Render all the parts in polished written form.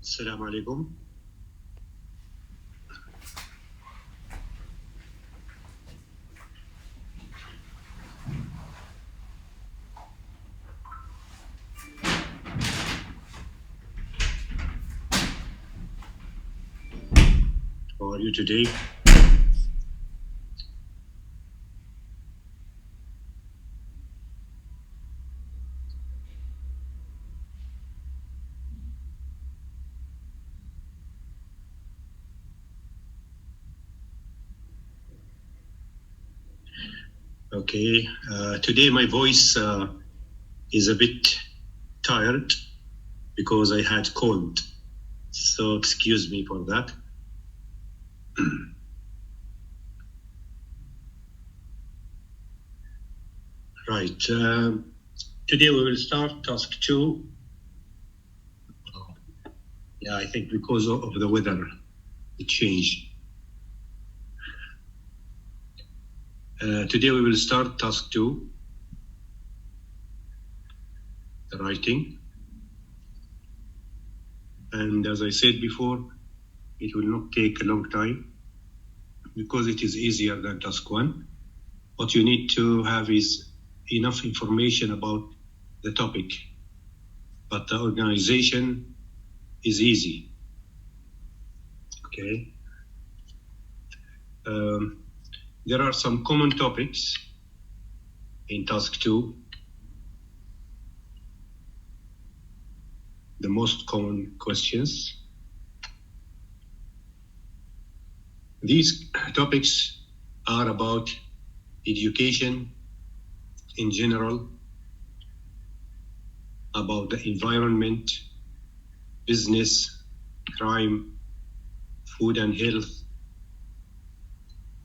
السلام عليكم. How are you today? Okay, today my voice is a bit tired because I had cold, so excuse me for that. Right, today we will start task 2. Yeah, I think because of the weather, it changed. Today we will start task 2, the writing. And as I said before, it will not take a long time because it is easier than task 1. What you need to have is enough information about the topic, but the organization is easy. Okay. There are some common topics in task 2. The most common questions. These topics are about education in general, about the environment, business, crime, food and health,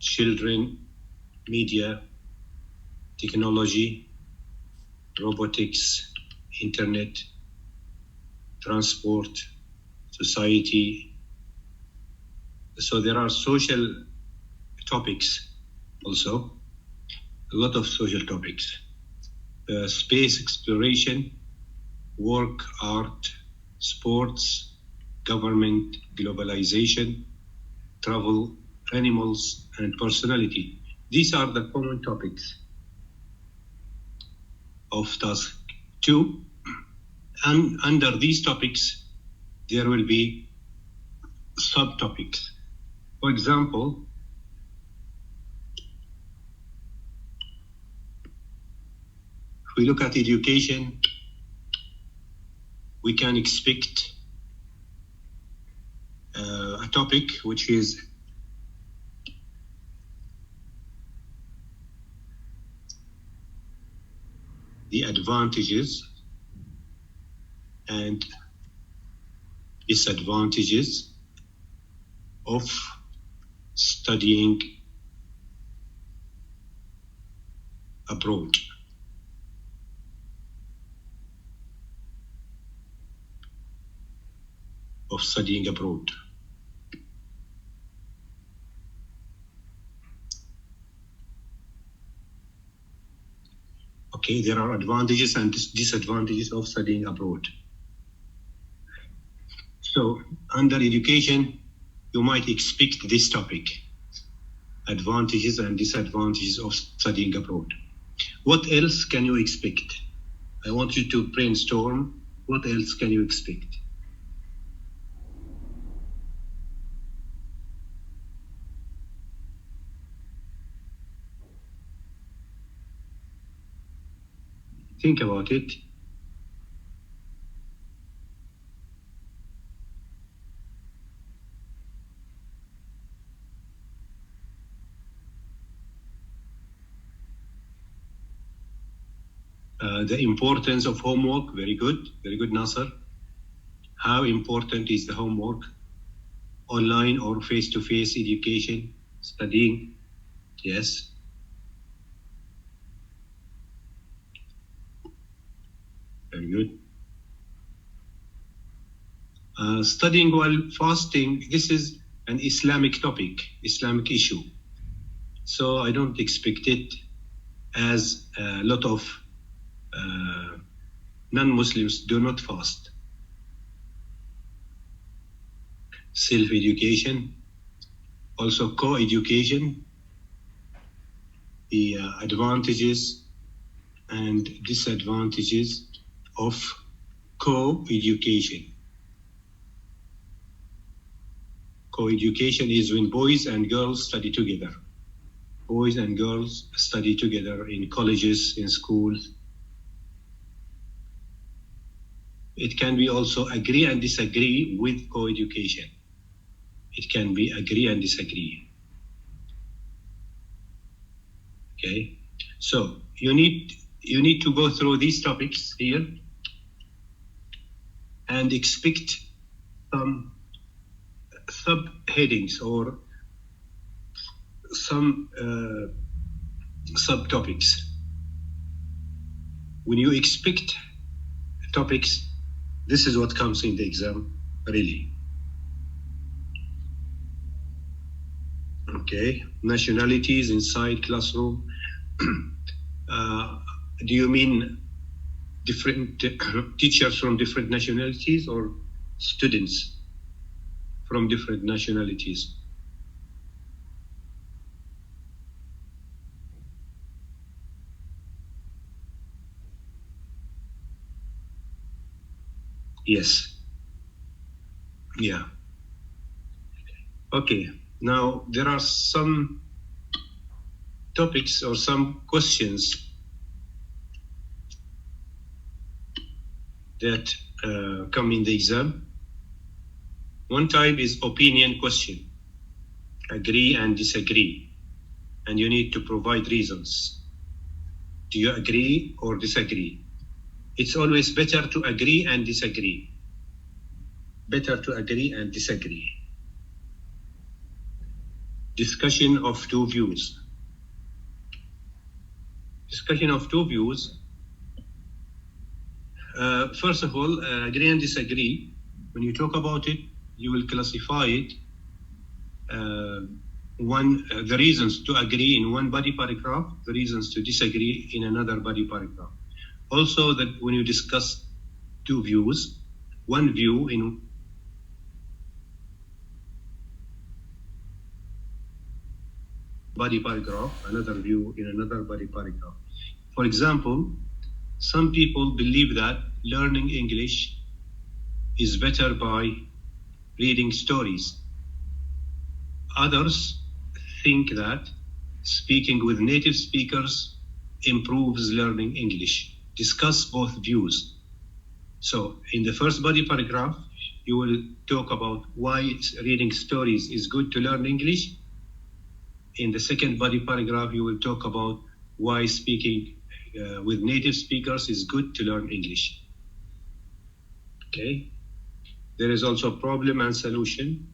children, media, technology, robotics, internet, transport, society. So there are social topics also, a lot of social topics. Space exploration, work, art, sports, government, globalization, travel, animals, and personality. These are the common topics of task 2. And under these topics, there will be subtopics. For example, if we look at education, we can expect a topic which is the advantages and disadvantages of studying abroad. Okay, there are advantages and disadvantages of studying abroad. So under education, you might expect this topic, advantages and disadvantages of studying abroad. What else can you expect? I want you to brainstorm. What else can you expect? Think about it. The importance of homework, very good, Nasser. How important is the homework? Online or face-to-face education, studying? Yes. Very good. Studying while fasting, this is an Islamic topic, Islamic issue. So I don't expect it as a lot of non-Muslims do not fast. self-education, also co-education, the advantages and disadvantages of co-education. Co-education is when boys and girls study together. Boys and girls study together in colleges, in schools. It can be also agree and disagree with co-education. It can be agree and disagree. Okay, so you need to go through these topics here and expect some subheadings or some subtopics. When you expect topics, this is what comes in the exam, really. Okay, nationalities inside classroom. Do you mean different teachers from different nationalities or students from different nationalities? Yes. Yeah. Okay. Now, there are some topics or some questions that come in the exam. One type is opinion question, agree and disagree, and you need to provide reasons. Do you agree or disagree? It's always better to agree and disagree. Better to agree and disagree. Discussion of two views. Discussion of two views. First of all, agree and disagree. When you talk about it, you will classify it. The reasons to agree in one body paragraph, the reasons to disagree in another body paragraph. Also, that when you discuss two views, one view in body paragraph, another view in another body paragraph. For example, some people believe that learning English is better by reading stories. Others think that speaking with native speakers improves learning English. Discuss both views. So in the first body paragraph, you will talk about why reading stories is good to learn English. In the second body paragraph, you will talk about why speaking with native speakers is good to learn English. Okay. There is also problem and solution.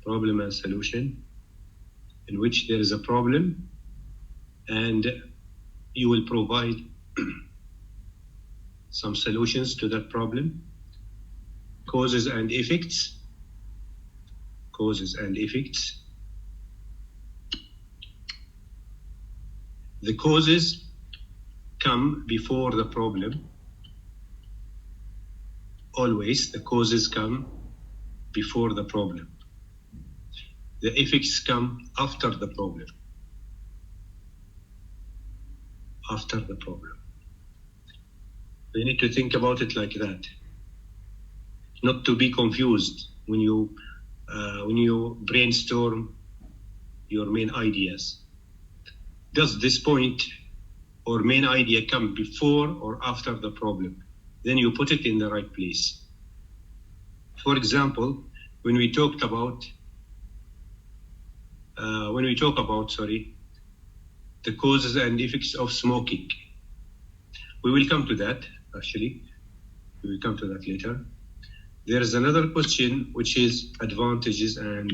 Problem and solution, in which there is a problem and you will provide some solutions to that problem. Causes and effects. Causes and effects. The causes come before the problem. Always the causes come before the problem. The effects come after the problem. After the problem. You need to think about it like that. Not to be confused when you brainstorm your main ideas. Does this point or main idea come before or after the problem? Then you put it in the right place. For example, when we talk about the causes and effects of smoking, we will come to that. Actually, we will come to that later. There is another question which is advantages and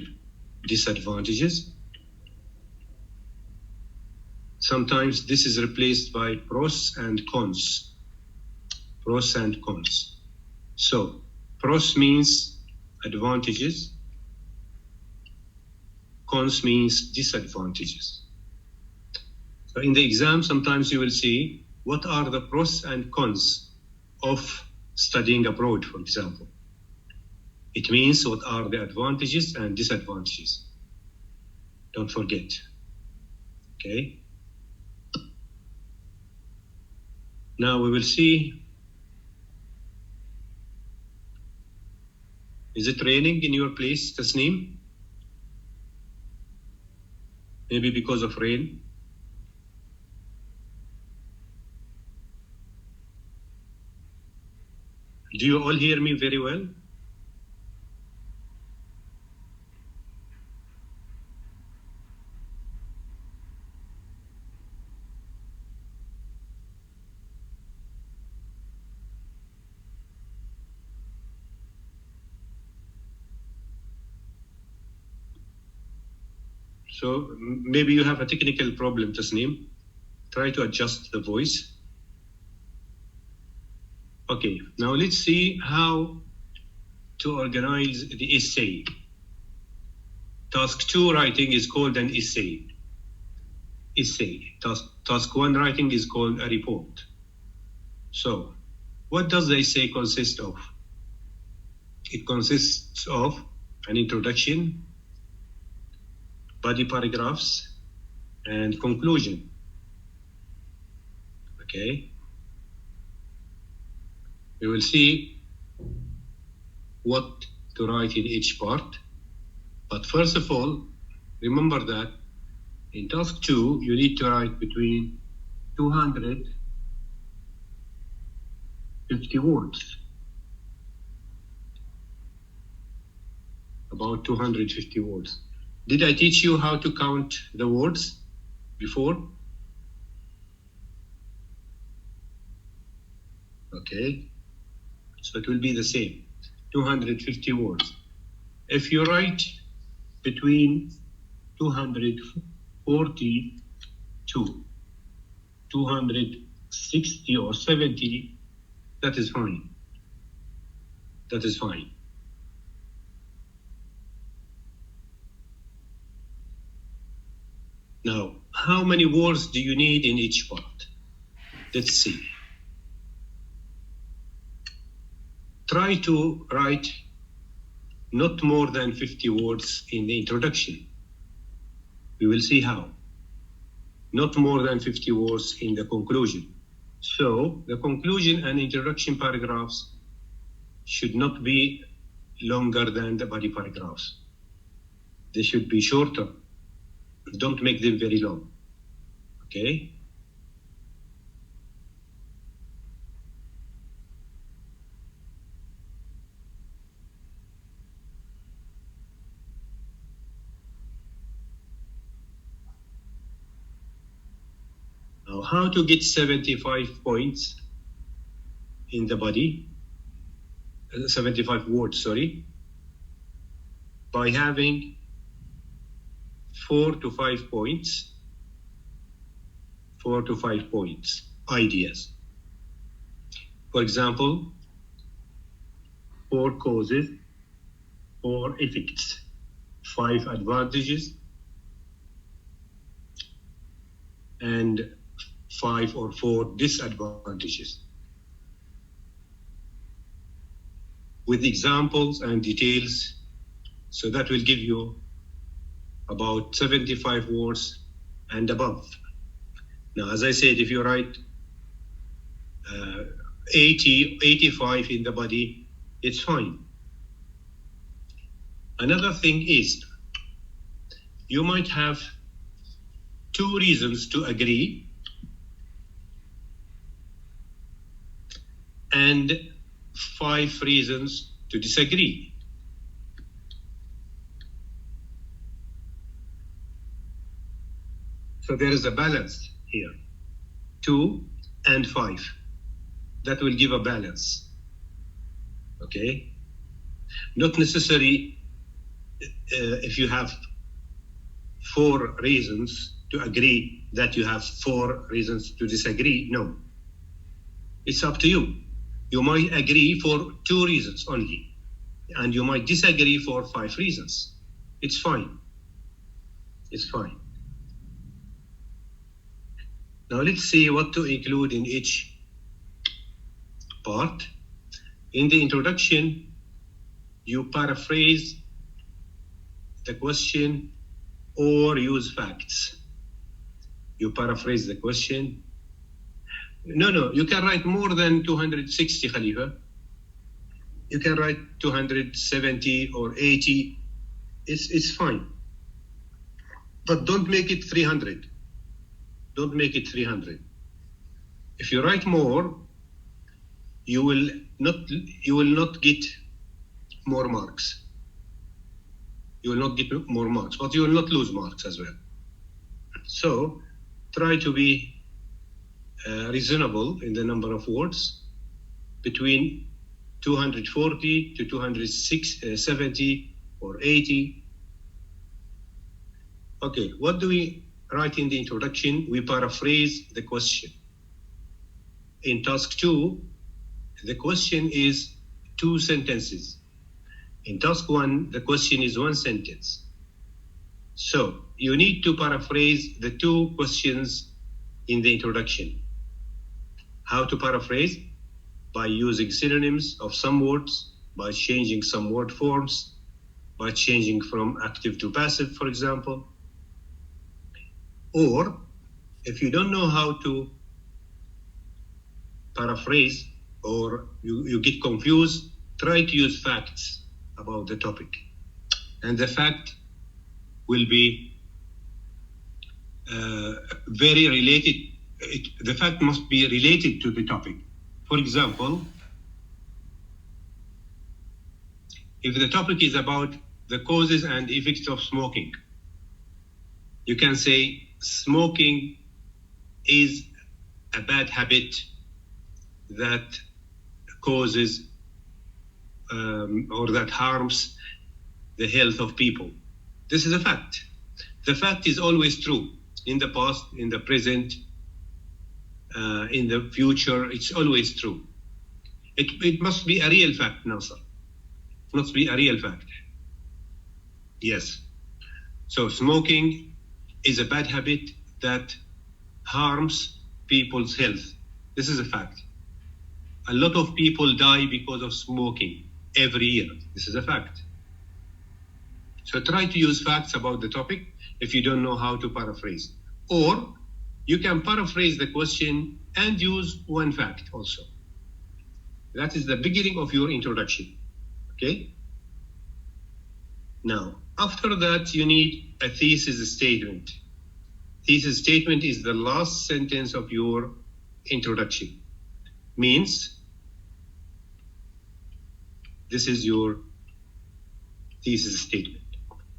disadvantages. Sometimes this is replaced by pros and cons. Pros and cons. So pros means advantages. Cons means disadvantages. So in the exam, sometimes you will see what are the pros and cons of studying abroad, for example. It means what are the advantages and disadvantages. Don't forget. Okay. Now we will see. Is it raining in your place, Tasneem? Maybe because of rain. Do you all hear me very well? So maybe you have a technical problem, Tasneem. Try to adjust the voice. Okay, now let's see how to organize the essay. Task 2 writing is called an essay. Task 1 writing is called a report. So what does the essay consist of? It consists of an introduction, body paragraphs, and conclusion. Okay. We will see what to write in each part. But first of all, remember that in task 2, you need to write between 250 words. About 250 words. Did I teach you how to count the words before? Okay. So it will be the same, 250 words. If you write between 240 to 260 or 70, that is fine. That is fine. Now, how many words do you need in each part? Let's see. Try to write not more than 50 words in the introduction. We will see how. Not more than 50 words in the conclusion. So the conclusion and introduction paragraphs should not be longer than the body paragraphs. They should be shorter. Don't make them very long. Okay? Now, how to get 75 points in the body? 75 words, sorry. By having 4 to 5 points. 4 to 5 points, ideas. For example, 4 causes, 4 effects, 5 advantages, and 5 or 4 disadvantages. With examples and details, so that will give you about 75 words and above. Now, as I said, if you write 85 in the body, it's fine. Another thing is, you might have 2 reasons to agree and 5 reasons to disagree. So there is a balance here, 2 and 5. That will give a balance, okay? Not necessary if you have 4 reasons to agree that you have 4 reasons to disagree. No, it's up to you. You might agree for 2 reasons only, and you might disagree for 5 reasons. It's fine. It's fine. Now let's see what to include in each part. In the introduction, you paraphrase the question or use facts. You paraphrase the question. No, you can write more than 260, Khalifa. You can write 270 or 80. It's fine. But don't make it 300. Don't make it 300. If you write more, you will not get more marks. You will not get more marks, but you will not lose marks as well. So try to be reasonable in the number of words, between 240 to 270 or 80. Okay, what do we write in the introduction? We paraphrase the question. In task 2, the question is 2 sentences. In task 1, the question is 1 sentence. So you need to paraphrase the 2 questions in the introduction. How to paraphrase? By using synonyms of some words, by changing some word forms, by changing from active to passive, for example. Or if you don't know how to paraphrase, or you get confused, try to use facts about the topic. And the fact will be very related. The fact must be related to the topic. For example, if the topic is about the causes and effects of smoking, you can say smoking is a bad habit that causes or that harms the health of people. This is a fact. The fact is always true. In the past, in the present, in the future, it's always true. It must be a real fact, Nasser. It must be a real fact. Yes. So smoking is a bad habit that harms people's health. This is a fact. A lot of people die because of smoking every year. This is a fact. So try to use facts about the topic if you don't know how to paraphrase. Or you can paraphrase the question and use 1 fact also. That is the beginning of your introduction. Okay? Now, after that, you need a thesis statement. Thesis statement is the last sentence of your introduction. Means this is your thesis statement,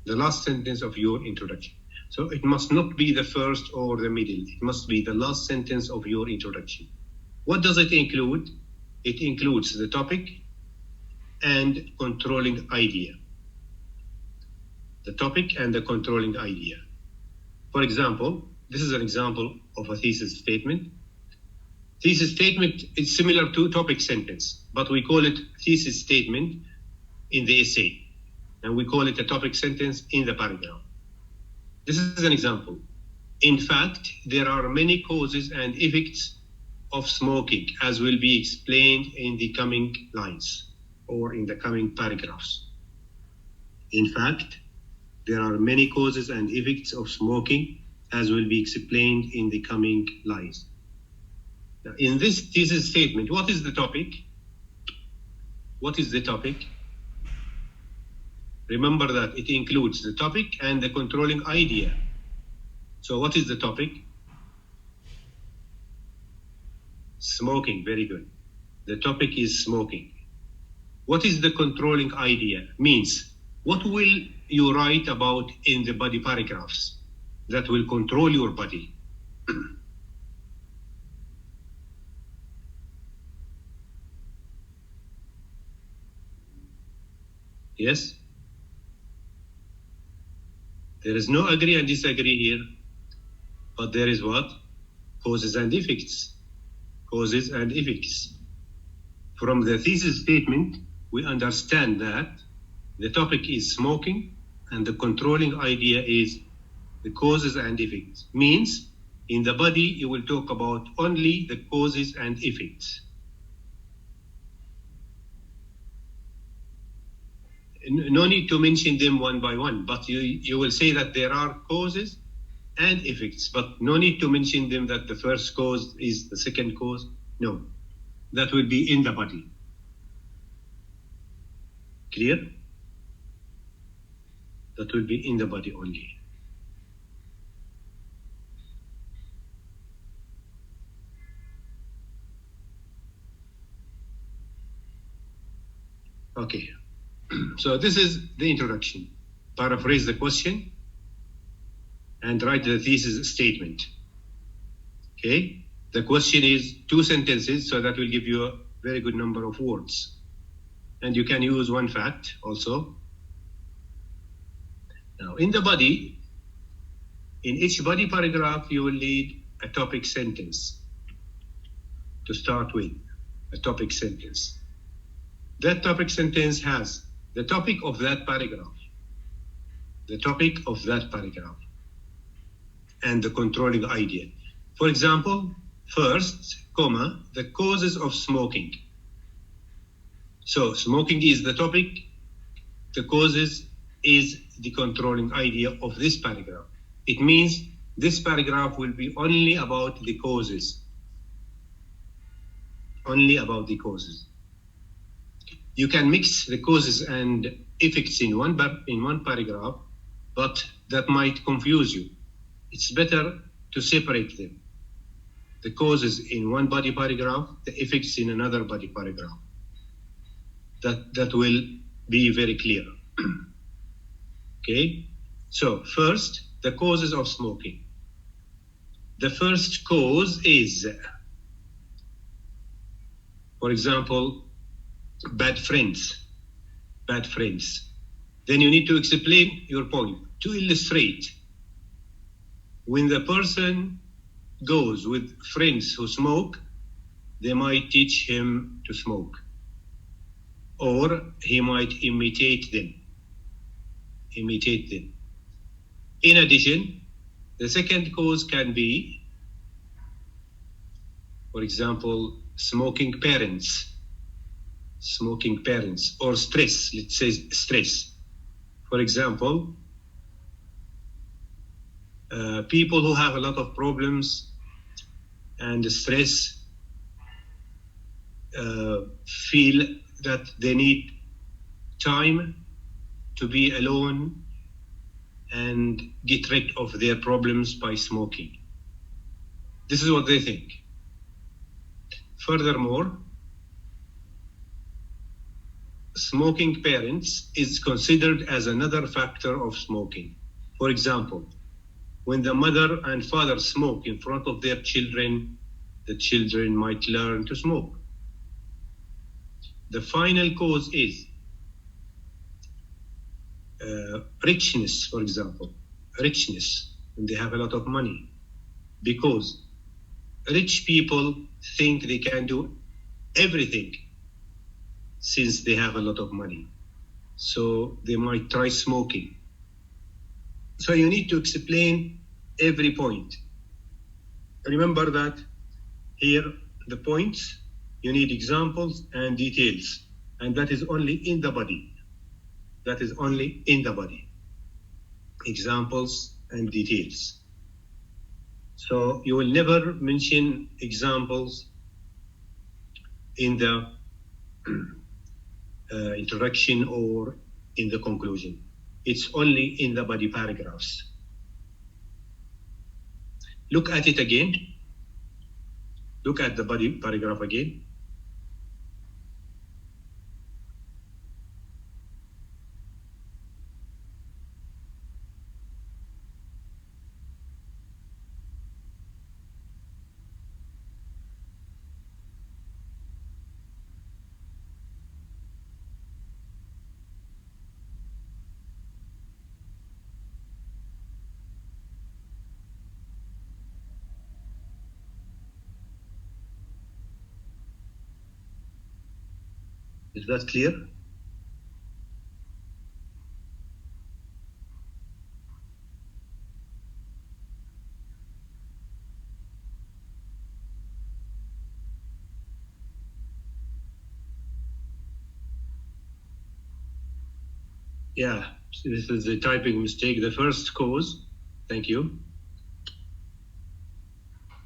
the last sentence of your introduction. So it must not be the first or the middle. It must be the last sentence of your introduction. What does it include? It includes the topic and controlling idea. The topic and the controlling idea. For example, this is an example of a thesis statement. Thesis statement is similar to topic sentence, but we call it thesis statement in the essay, and we call it a topic sentence in the paragraph. This is an example. In fact, there are many causes and effects of smoking, as will be explained in the coming lines or in the coming paragraphs. In fact, there are many causes and effects of smoking, as will be explained in the coming lines. Now, in this thesis statement, what is the topic? What is the topic? Remember that it includes the topic and the controlling idea. So what is the topic? Smoking, very good. The topic is smoking. What is the controlling idea? Means, what will you write about in the body paragraphs that will control your body? Yes? There is no agree and disagree here, but there is what? Causes and effects. Causes and effects. From the thesis statement, we understand that the topic is smoking and the controlling idea is the causes and effects. Means, in the body, you will talk about only the causes and effects. no need to mention them one by one, but you will say that there are causes and effects, but no need to mention them that the first cause is the second cause. No, that will be in the body. Clear? That will be in the body only. Okay, so this is the introduction. Paraphrase the question and write the thesis statement. Okay, the question is 2 sentences, so that will give you a very good number of words. And you can use one fact also. Now, in the body, in each body paragraph, you will need a topic sentence to start with, a topic sentence. That topic sentence has the topic of that paragraph, the topic of that paragraph, and the controlling idea. For example, first, comma, the causes of smoking. So smoking is the topic, the causes is the controlling idea of this paragraph. It means this paragraph will be only about the causes. Only about the causes. You can mix the causes and effects in one paragraph, but that might confuse you. It's better to separate them. The causes in one body paragraph, the effects in another body paragraph. That will be very clear. Okay, so first, the causes of smoking. The first cause is, for example, bad friends. Bad friends. Then you need to explain your point. To illustrate, when the person goes with friends who smoke, they might teach him to smoke. Or he might imitate them. Imitate them. In addition, the second cause can be, for example, smoking parents. Smoking parents, or stress, let's say stress. For example, people who have a lot of problems and stress feel that they need time to be alone and get rid of their problems by smoking. This is what they think. Furthermore, smoking parents is considered as another factor of smoking. For example, when the mother and father smoke in front of their children, the children might learn to smoke. The final cause is richness, for example. Richness, when they have a lot of money. Because rich people think they can do everything since they have a lot of money. So they might try smoking. So you need to explain every point. Remember that here, the points, you need examples and details. And that is only in the body. That is only in the body. Examples and details. So you will never mention examples in the introduction or in the conclusion. It's only in the body paragraphs. Look at it again. Look at the body paragraph again. Is that clear? Yeah, this is the typing mistake. The first cause, thank you,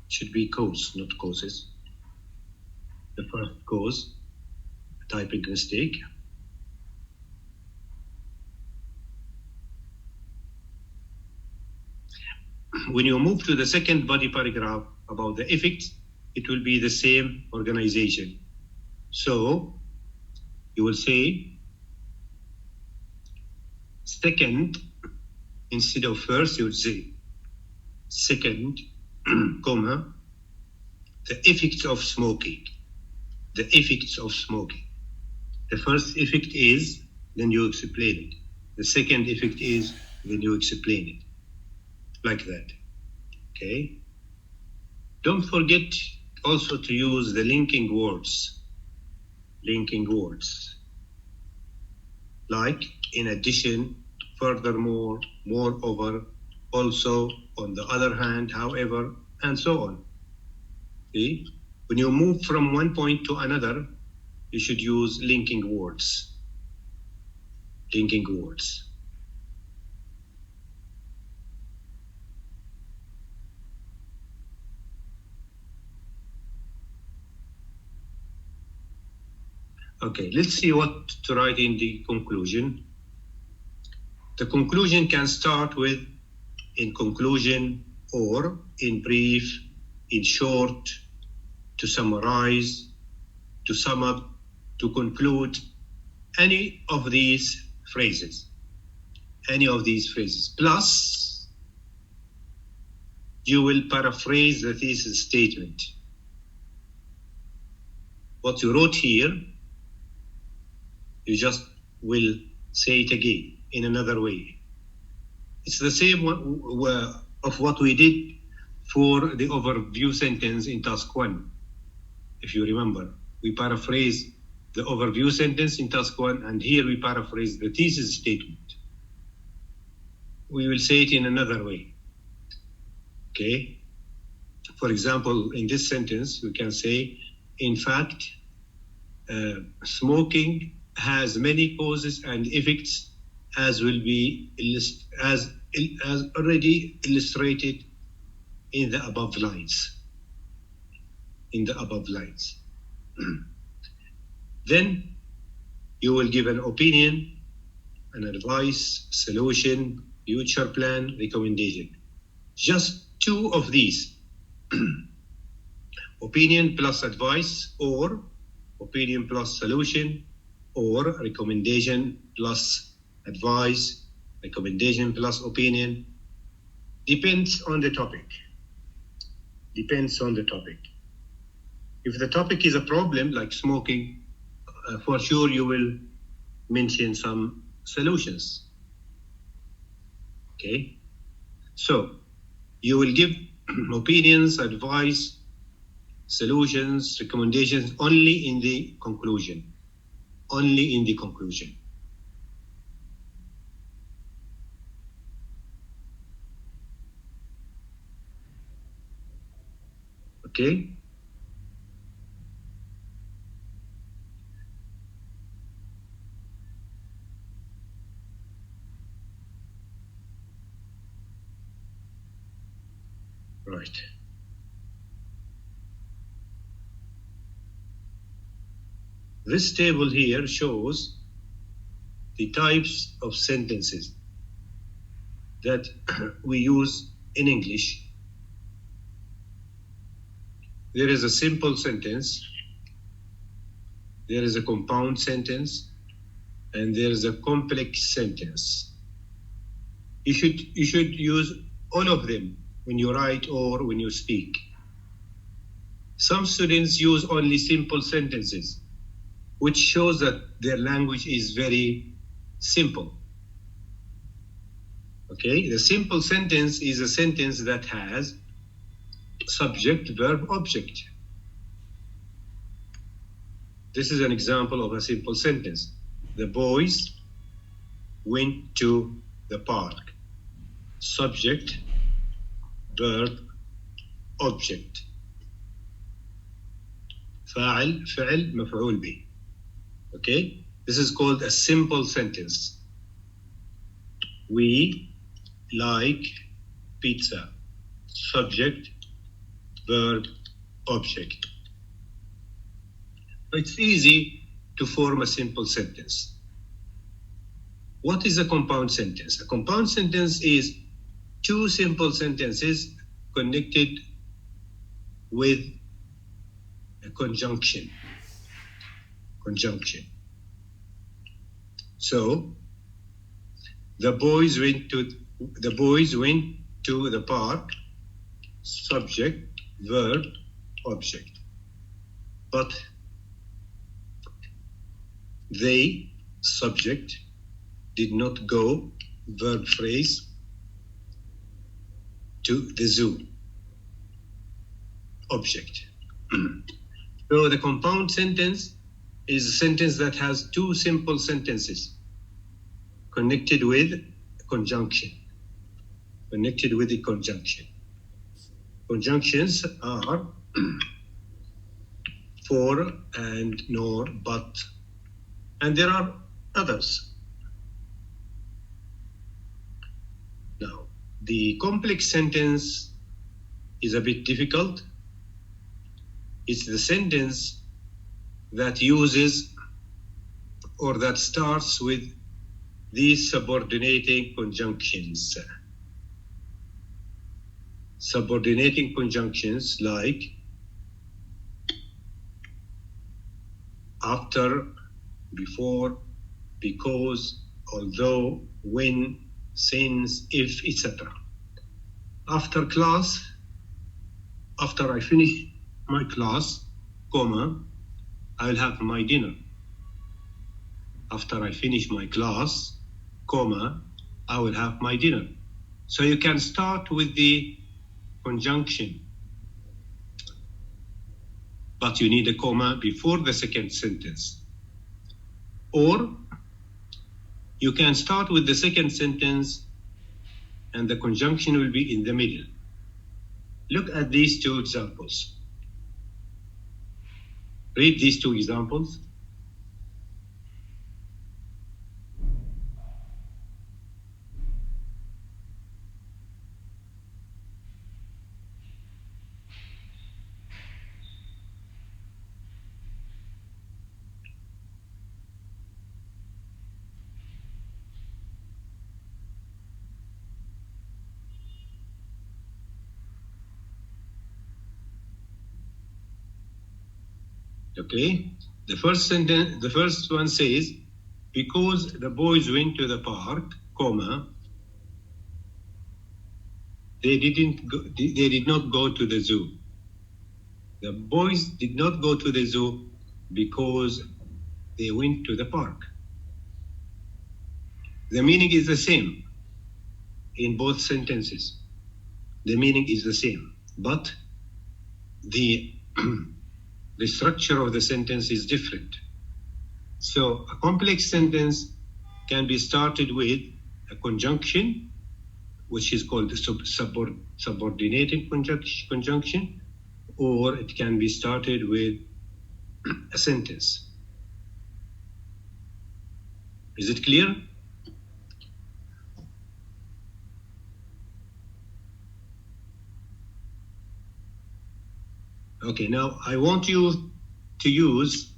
should be cause, not causes. The first cause, typing mistake. When you move to the second body paragraph about the effects, it will be the same organization. So you will say second instead of first. You would say second, comma, the effects of smoking. The effects of smoking. The first effect is, then you explain it. The second effect is, then you explain it. Like that. Okay? Don't forget also to use the linking words. Linking words. Like, in addition, furthermore, moreover, also, on the other hand, however, and so on. See? When you move from one point to another, you should use linking words. Linking words. Okay, let's see what to write in the conclusion. The conclusion can start with in conclusion, or in brief, in short, to summarize, to sum up, to conclude, any of these phrases. Any of these phrases. Plus, you will paraphrase the thesis statement. What you wrote here, you just will say it again in another way. It's the same of what we did for the overview sentence in task 1. If you remember, we paraphrase the overview sentence in task 1, and here we paraphrase the thesis statement. We will say it in another way. Okay? For example, in this sentence, we can say, in fact, smoking has many causes and effects, as will be as already illustrated in the above lines. In the above lines. Then you will give an opinion, an advice, solution, future plan, recommendation. Just 2 of these. Opinion plus advice, or opinion plus solution, or recommendation plus advice, recommendation plus opinion. Depends on the topic. Depends on the topic. If the topic is a problem like smoking, for sure you will mention some solutions. Okay? So, you will give opinions, advice, solutions, recommendations only in the conclusion. Only in the conclusion. Okay? Right. This table here shows the types of sentences that we use in English. There is a simple sentence, there is a compound sentence, and there is a complex sentence. You should use all of them when you write or when you speak. Some students use only simple sentences, which shows that their language is very simple. Okay, the simple sentence is a sentence that has subject, verb, object. This is an example of a simple sentence. The boys went to the park. Subject, verb, object. فاعل, فعل, مفعول به. Okay? This is called a simple sentence. We like pizza. Subject, verb, object. It's easy to form a simple sentence. What is a compound sentence? A compound sentence is two simple sentences connected with a conjunction. So, the boys went to the park. Subject, verb, object. But they, subject, did not go, verb phrase, to the zoo. Object. So the compound sentence is a sentence that has two simple sentences connected with a conjunction. Conjunctions are for and nor, but, and there are others. Now, the complex sentence is a bit difficult. It's the sentence that uses or that starts with these subordinating conjunctions. Subordinating conjunctions like after, before, because, although, when, since, if, etc. After class, after I finish my class, comma, I will have my dinner. After I finish my class, comma, I will have my dinner. So you can start with the conjunction, but you need a comma before the second sentence. Or you can start with the second sentence and the conjunction will be in the middle. Look at these two examples. Read these two examples. Okay, the first sentence, the first one says, because the boys went to the park, comma, they did not go to the zoo. The boys did not go to the zoo because they went to the park. The meaning is the same in both sentences. The meaning is the same, but the the structure of the sentence is different. So a complex sentence can be started with a conjunction, which is called the subordinating conjunction, or it can be started with a sentence. Is it clear? Okay, now I want you to use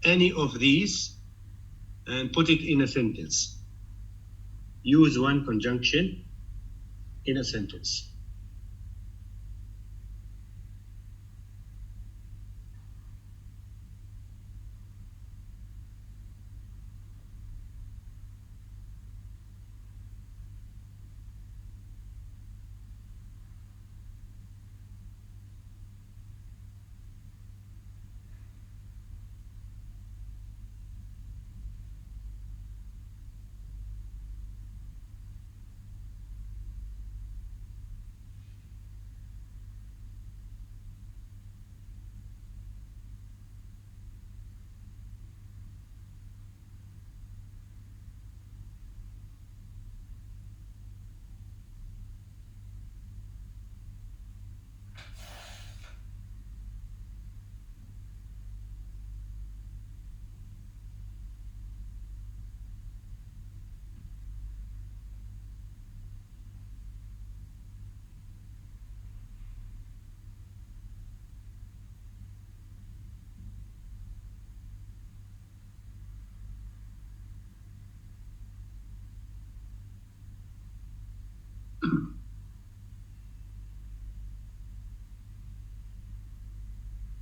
any of these and put it in a sentence. Use one conjunction in a sentence.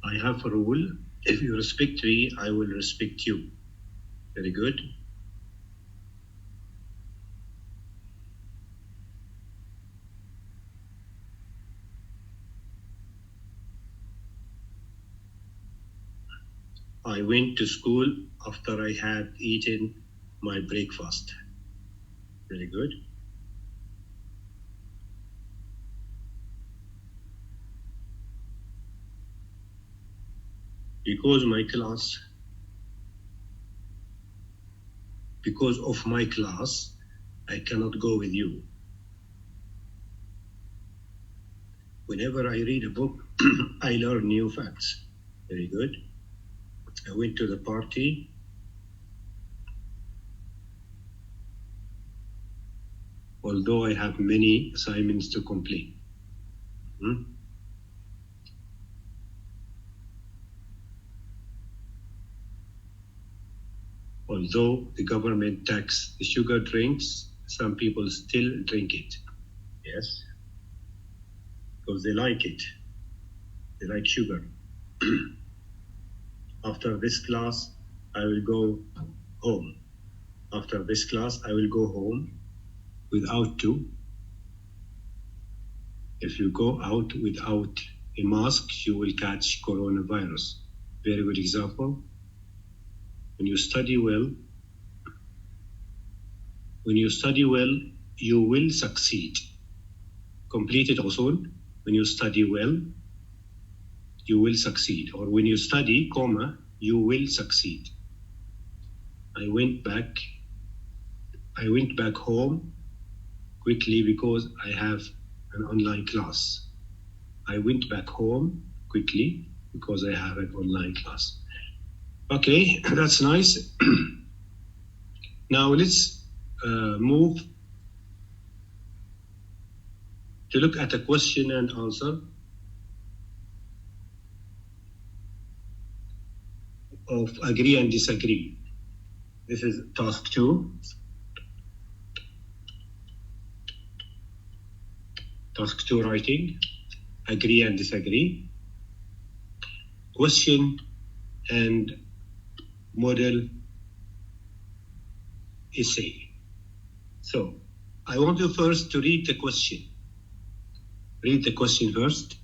I have a rule. If you respect me, I will respect you. Very good. I went to school after I had eaten my breakfast. Very good. Because of my class, I cannot go with you. Whenever I read a book, I learn new facts. Very good. I went to the party. Although I have many assignments to complete. Although the government tax the sugar drinks, some people still drink it. Yes, because they like it. They like sugar. After this class, I will go home. After this class, I will go home without to. If you go out without a mask, you will catch coronavirus. Very good example. When you study well, you will succeed. Complete it also. When you study well, you will succeed. Or when you study, you will succeed. I went back home quickly because I have an online class. I went back home quickly because I have an online class. Okay, that's nice. Now let's move to look at a question and answer of agree and disagree. This is task 2. Task 2 writing, agree and disagree. Question and model essay. So I want you first to read the question. Read the question first.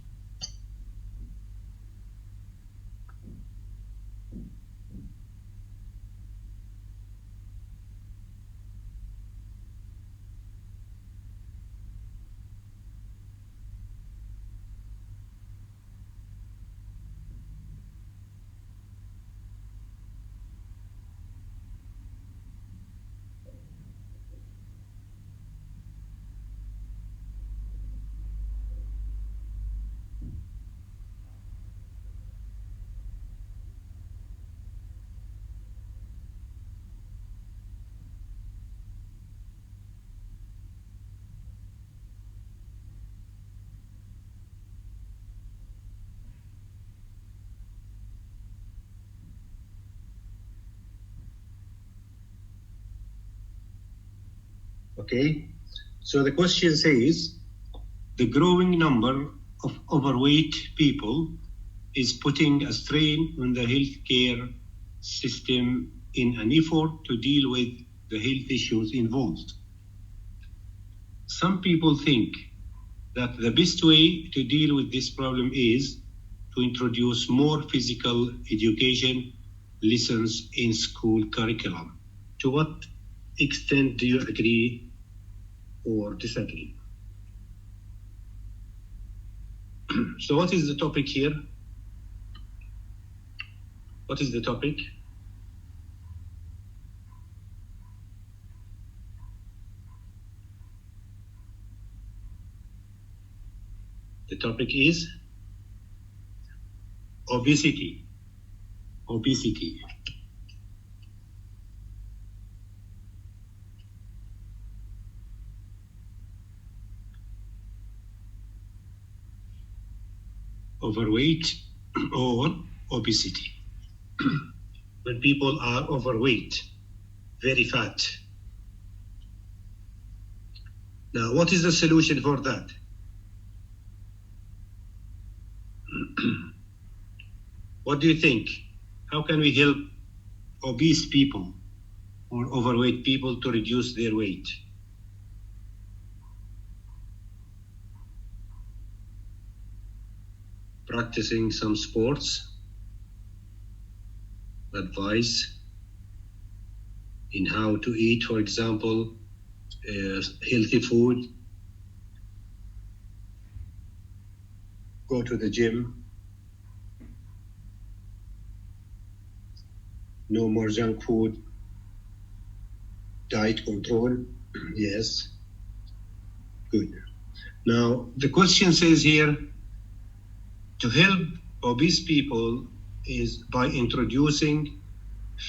Okay, so the question says, the growing number of overweight people is putting a strain on the healthcare system in an effort to deal with the health issues involved. Some people think that the best way to deal with this problem is to introduce more physical education lessons in school curriculum. To what extent do you agree or disagree? So what is the topic here? What is the topic? The topic is obesity. Obesity. Overweight or obesity. When people are overweight, very fat, Now, what is the solution for that? What do you think? How can we help obese people or overweight people to reduce their weight? Practicing some sports, advice in how to eat, for example, healthy food, go to the gym, no more junk food, diet control. Yes, good. Now, the question says here, to help obese people is by introducing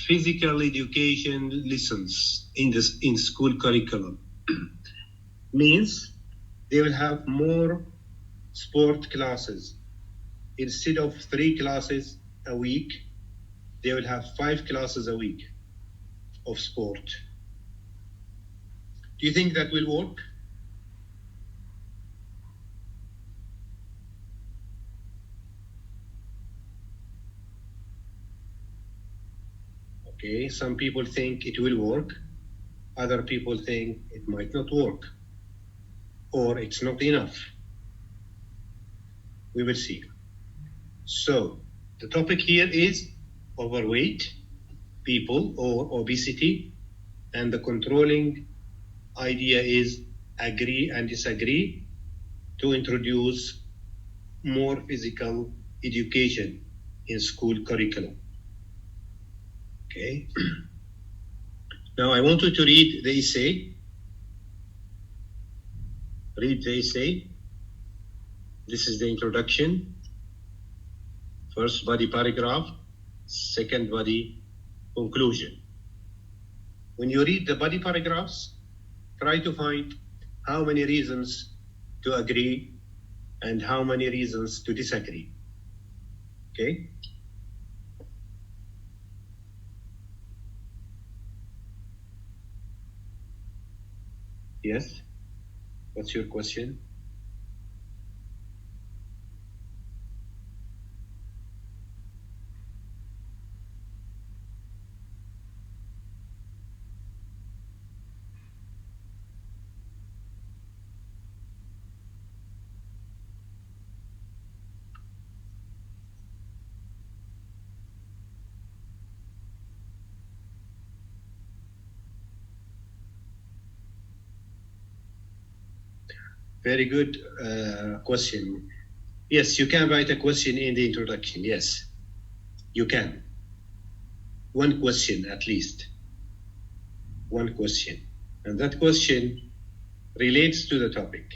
physical education lessons in school curriculum. Means they will have more sport classes. Instead of 3 classes a week, they will have 5 classes a week of sport. Do you think that will work? Okay, some people think it will work. Other people think it might not work, or it's not enough. We will see. So the topic here is overweight people or obesity, and the controlling idea is agree and disagree to introduce more physical education in school curriculum. Okay. Now I want you to read the essay. Read the essay. This is the introduction. First body paragraph, second body conclusion. When you read the body paragraphs, try to find how many reasons to agree and how many reasons to disagree. Okay? Yes? What's your question? Very good question. Yes, you can write a question in the introduction. Yes, you can. One question at least. One question. And that question relates to the topic.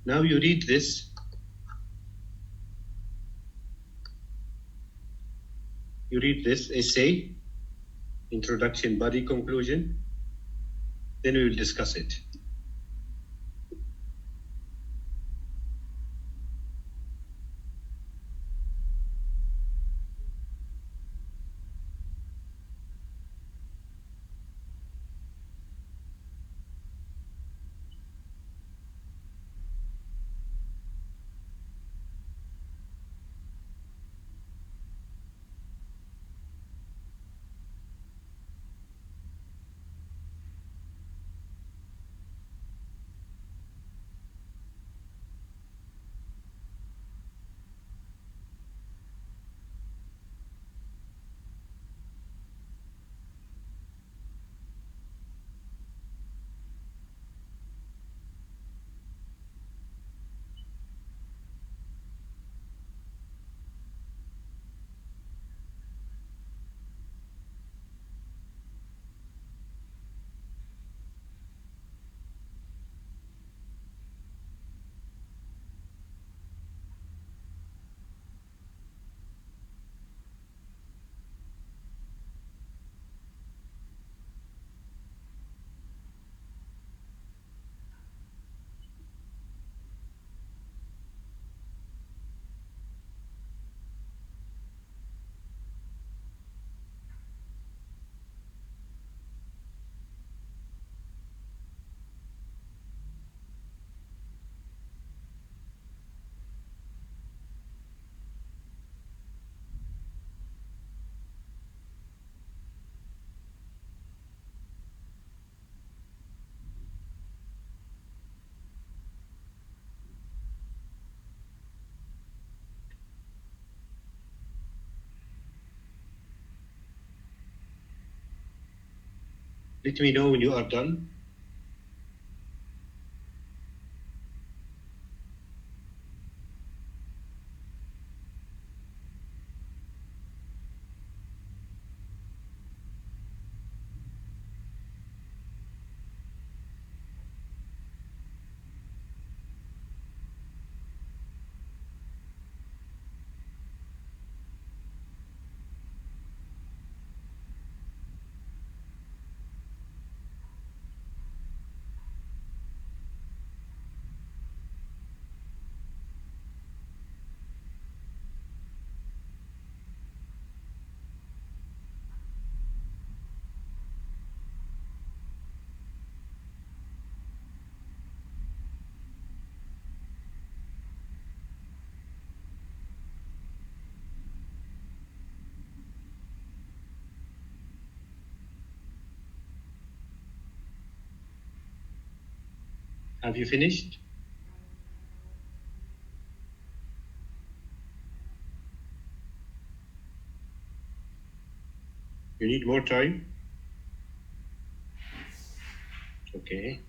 Now you read this. You read this essay, introduction, body, conclusion. Then we will discuss it. Let me know when you are done. Have you finished? You need more time? Okay.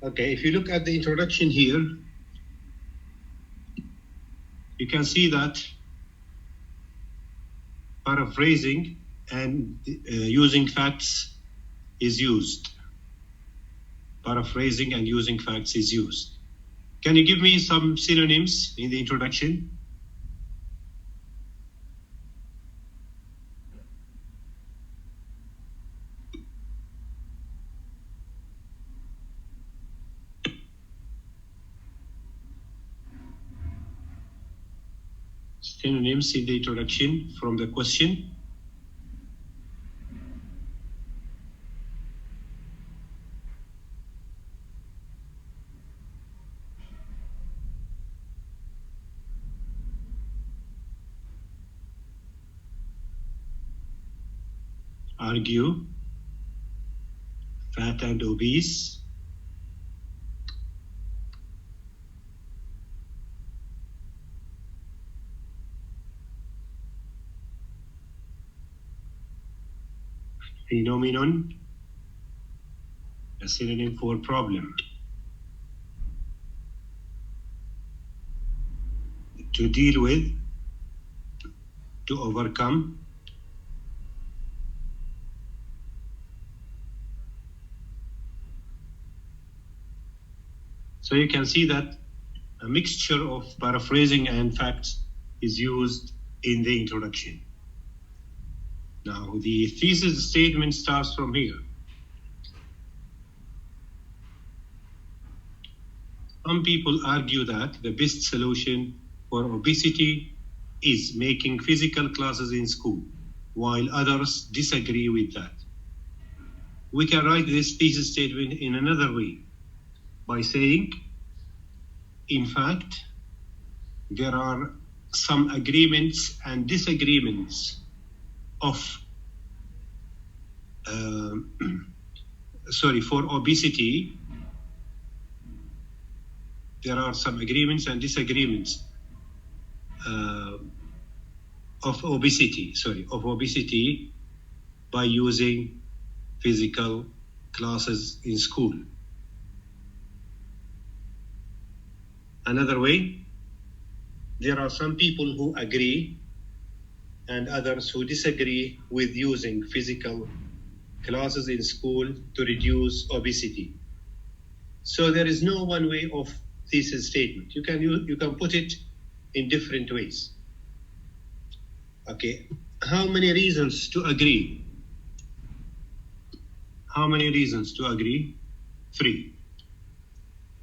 Okay, if you look at the introduction here, you can see that paraphrasing and using facts is used. Paraphrasing and using facts is used. Can you give me some synonyms in the introduction? Synonyms in the introduction from the question. Argue, fat and obese, phenomenon, a synonym for problem. To deal with, to overcome, so you can see that a mixture of paraphrasing and facts is used in the introduction. Now, the thesis statement starts from here. Some people argue that the best solution for obesity is making physical classes in school, while others disagree with that. We can write this thesis statement in another way by saying, in fact, there are some agreements and disagreements for obesity. There are some agreements and disagreements of obesity by using physical classes in school. Another way, there are some people who agree and others who disagree with using physical classes in school to reduce obesity. So there is no one way of thesis statement. You can put it in different ways. Okay, how many reasons to agree? How many reasons to agree? 3.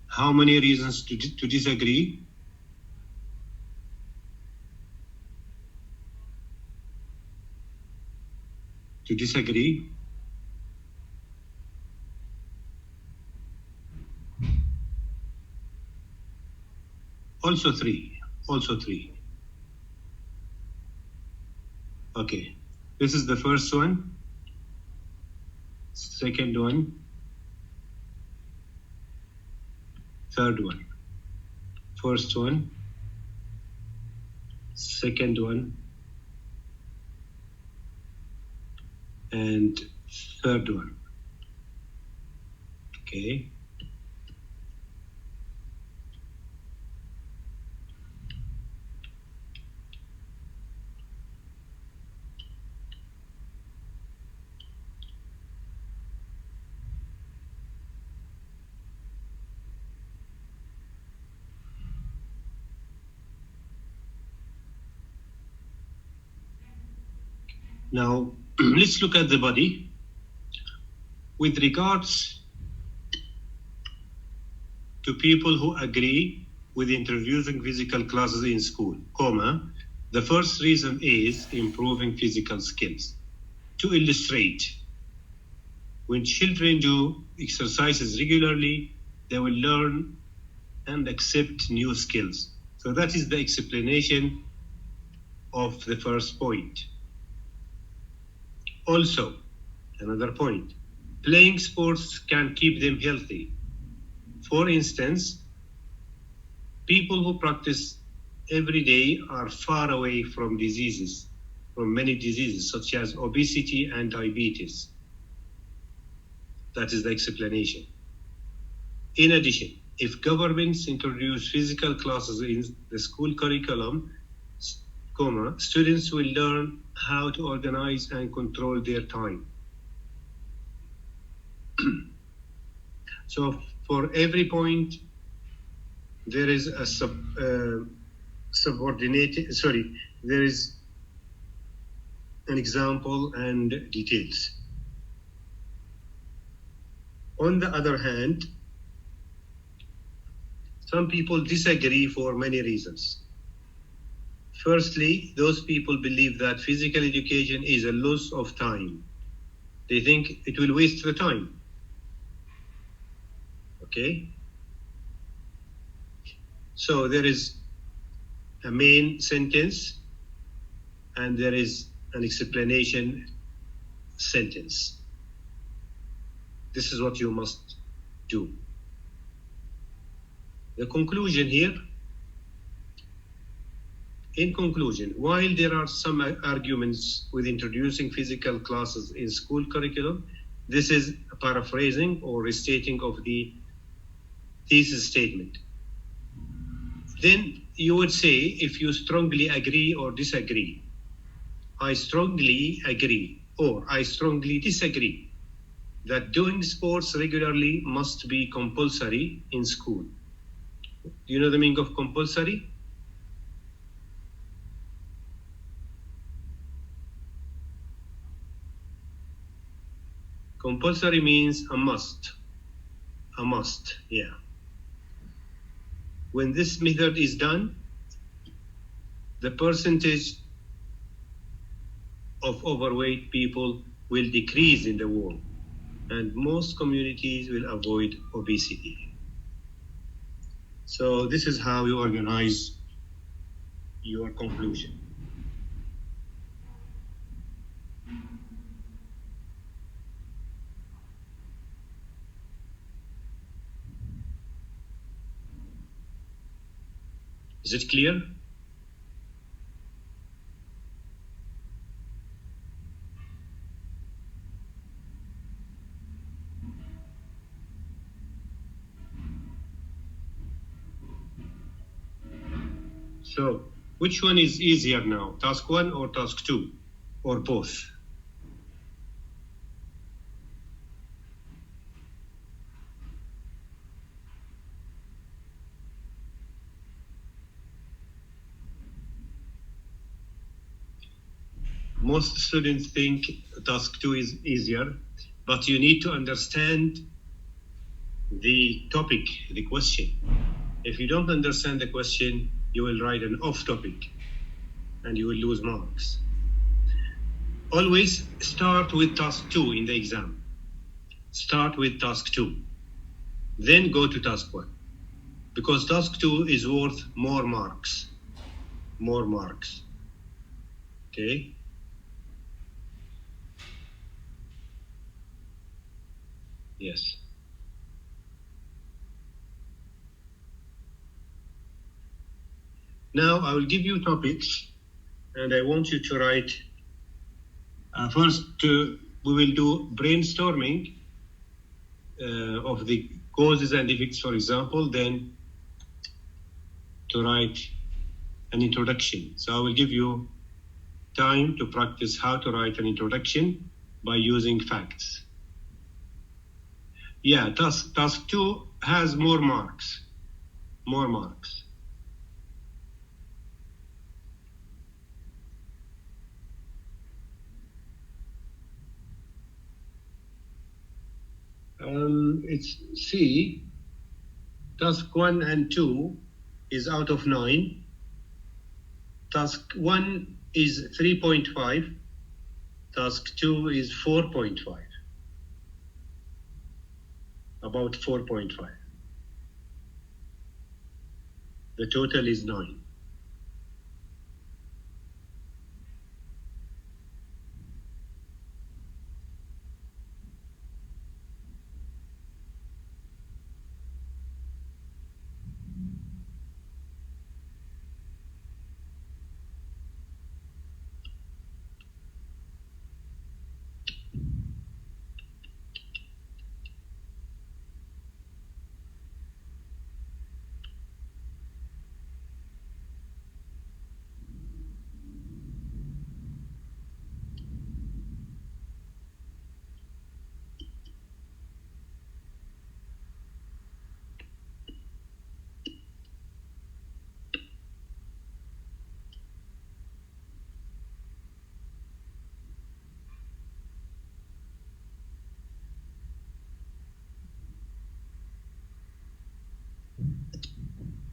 How many reasons to disagree? 2. To disagree? Also 3. Okay, this is the first one. Second one. third one, first one, second one, and third one. Okay. Now, let's look at the body. With regards to people who agree with introducing physical classes in school, the first reason is improving physical skills. To illustrate, when children do exercises regularly, they will learn and accept new skills. So that is the explanation of the first point. Also, another point, playing sports can keep them healthy. For instance, people who practice every day are far away from many diseases such as obesity and diabetes. That is the explanation. In addition, if governments introduce physical classes in the school curriculum, students will learn how to organize and control their time. So for every point, there is a there is an example and details. On the other hand, some people disagree for many reasons. Firstly, those people believe that physical education is a loss of time. They think it will waste the time. Okay? So there is a main sentence and there is an explanation sentence. This is what you must do. The conclusion here. In conclusion, while there are some arguments with introducing physical classes in school curriculum, this is a paraphrasing or restating of the thesis statement. Then you would say, if you strongly agree or disagree, I strongly agree or I strongly disagree that doing sports regularly must be compulsory in school. Do you know the meaning of compulsory? Compulsory means a must. A must, yeah. When this method is done, the percentage of overweight people will decrease in the world, and most communities will avoid obesity. So this is how you organize your conclusion. Is it clear? So, which one is easier now, task 1 or task 2, or both? Most students think task 2 is easier, but you need to understand the topic, the question. If you don't understand the question, you will write an off topic and you will lose marks. Always start with task 2 in the exam. Start with task 2, then go to task 1, because task 2 is worth more marks. More marks. Okay? Yes. Now I will give you topics, and I want you to write. First, we will do brainstorming of the causes and effects, for example, then to write an introduction. So I will give you time to practice how to write an introduction by using facts. Yeah, task 2 has more marks. It's C. Task 1 and 2 is out of 9. Task 1 is 3.5. Task 2 is 4.5. About 4.5. The total is 9.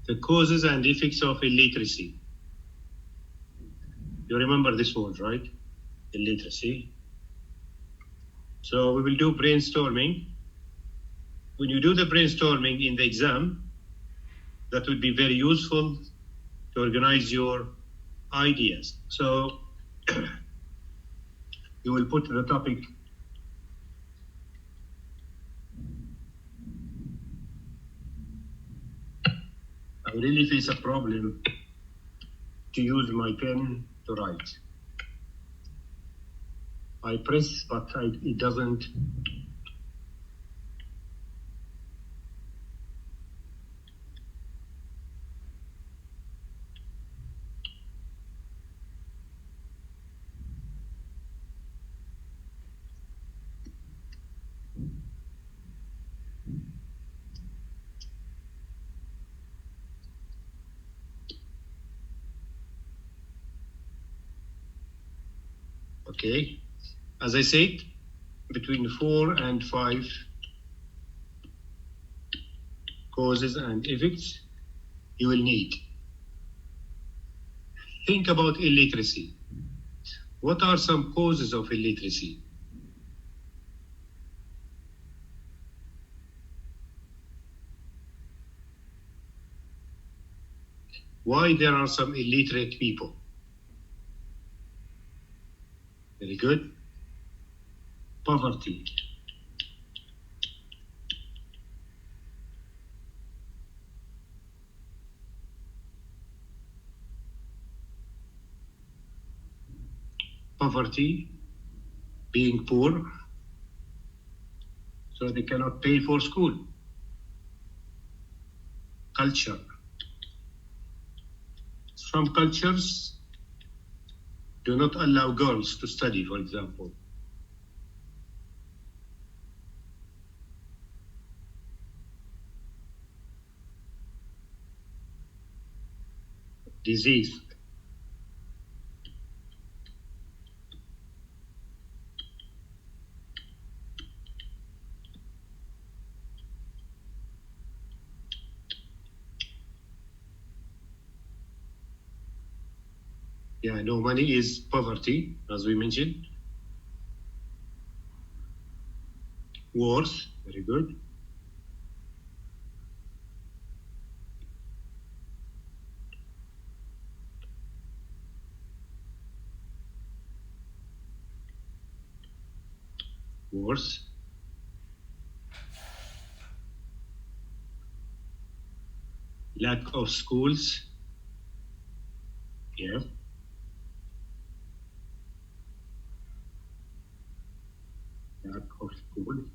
The causes and effects of illiteracy. You remember this word, right? Illiteracy. So we will do brainstorming. When you do the brainstorming in the exam, that would be very useful to organize your ideas. So you will put the topic I really face a problem to use my pen to write. I press, but it doesn't. Okay, as I said, between 4 and 5 causes and effects you will need. Think about illiteracy. What are some causes of illiteracy? Why there are some illiterate people? Very good. Poverty. Poverty, being poor, so they cannot pay for school. Culture. Some cultures do not allow girls to study, for example. Disease. Yeah, no money is poverty, as we mentioned. Wars, very good. Wars. Lack of schools. Yeah. Lack of school.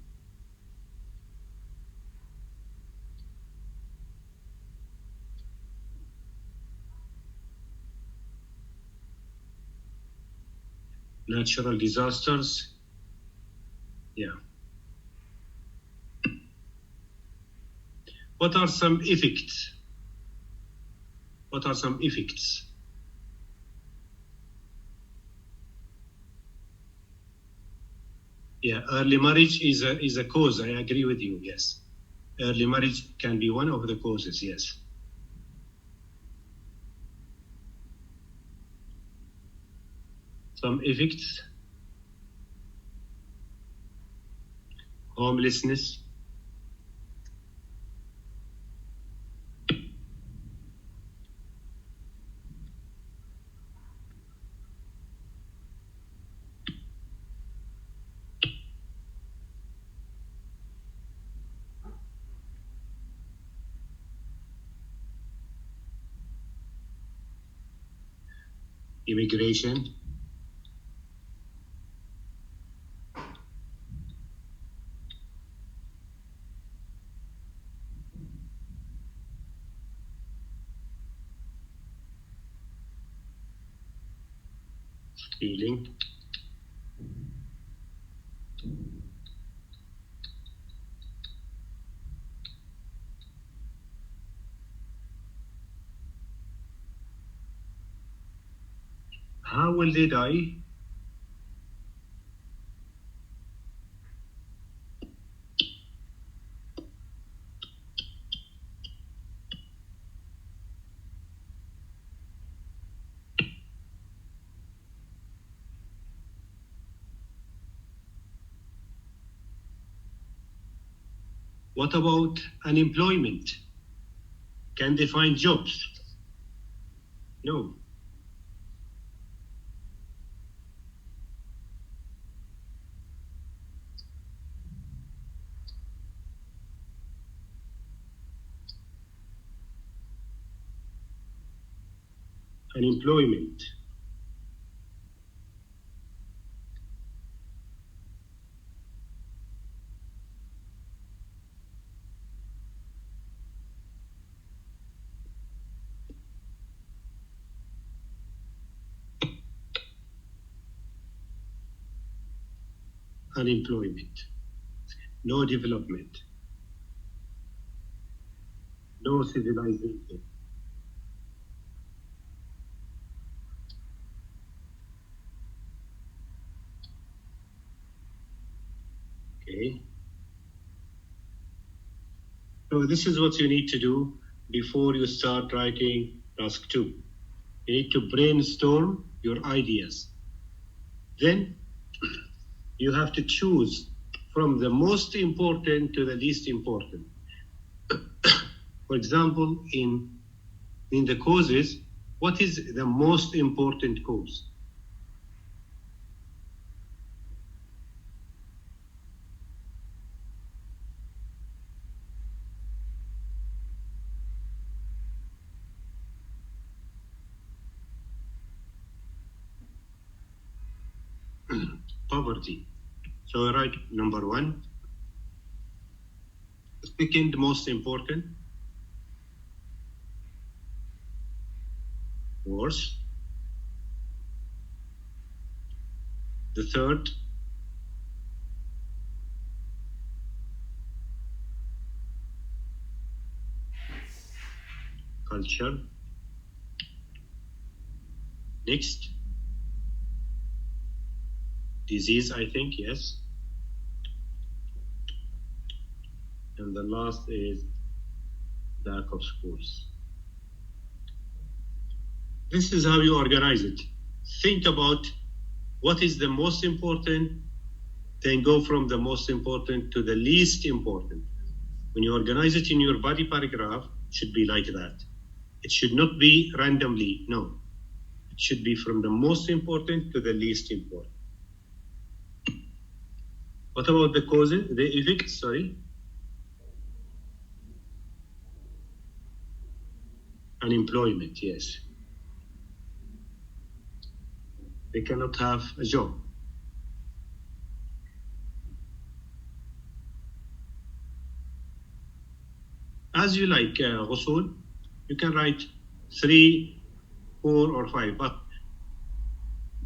Natural disasters. Yeah. What are some effects? What are some effects? Yeah, early marriage is a cause. I agree with you. Yes, early marriage can be one of the causes. Yes. Some effects: homelessness, immigration, stealing, how will they die? What about unemployment? Can they find jobs? No. Unemployment. Unemployment. No development. No civilization. Okay. So this is what you need to do before you start writing task 2. You need to brainstorm your ideas. Then you have to choose from the most important to the least important. For example, in the causes, what is the most important cause? Poverty. So I write number 1. Second most important, wars. The third, culture. Next, disease, I think, yes. And the last is lack of schools. This is how you organize it. Think about what is the most important, then go from the most important to the least important. When you organize it in your body paragraph, it should be like that. It should not be randomly, no. It should be from the most important to the least important. What about the causes, the effects, sorry? Unemployment, yes. they cannot have a job. As you like, Ghusul, you can write 3, 4, or 5, but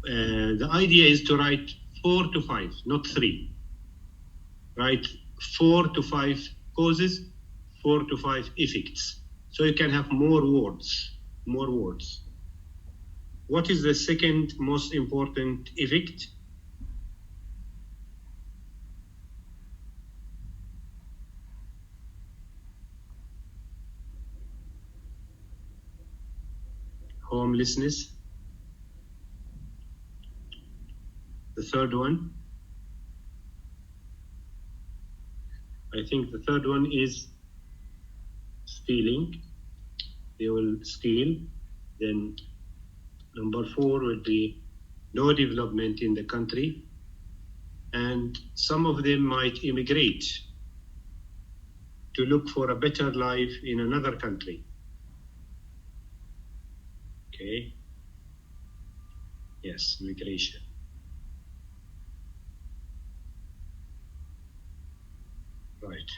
the idea is to write 4 to 5, not 3. Write 4 to 5 causes, 4 to 5 effects. So you can have more words. What is the second most important effect? Homelessness. The third one, I think the third one is stealing. They will steal. Then number 4 will be no development in the country. And some of them might immigrate to look for a better life in another country. Okay. Yes, migration. Right.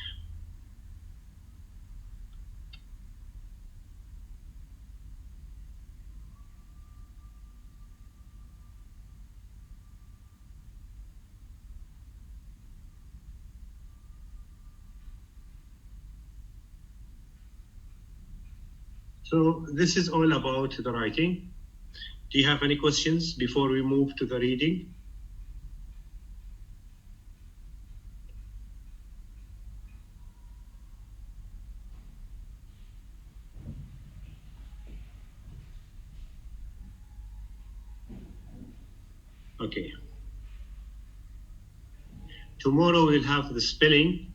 So this is all about the writing. Do you have any questions before we move to the reading? Okay. Tomorrow we'll have the spelling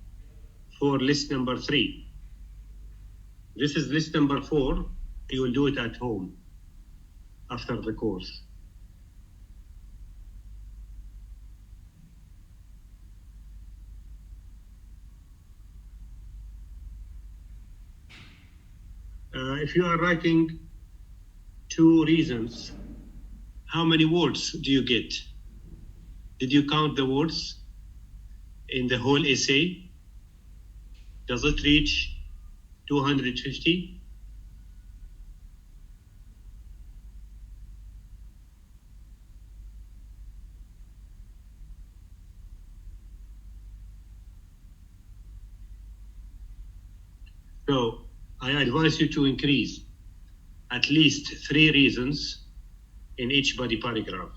for list number 3. This is list number 4. You will do it at home after the course. If you are writing 2 reasons, how many words do you get? Did you count the words in the whole essay? Does it reach 250? So I advise you to increase at least 3 reasons in each body paragraph.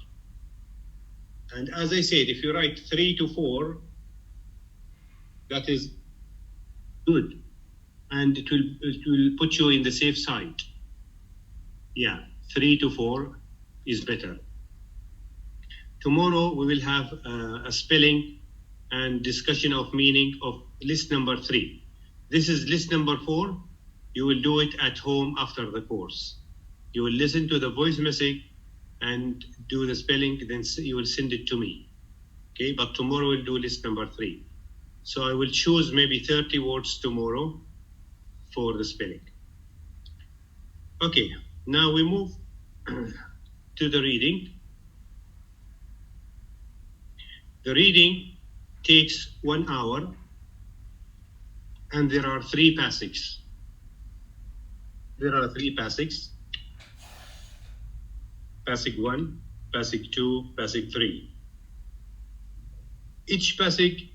And as I said, if you write 3 to 4, that is good. And it will put you in the safe side. Yeah, 3 to 4 is better. Tomorrow we will have a spelling and discussion of meaning of list number 3. This is list number 4. You will do it at home after the course. You will listen to the voice message and do the spelling, then you will send it to me. Okay, but tomorrow we'll do list number 3. So I will choose maybe 30 words tomorrow for the spelling. Okay, now we move to the reading. The reading takes 1 hour and there are 3 passages. There are 3 passages. Passage 1, passage 2, passage 3. Each passage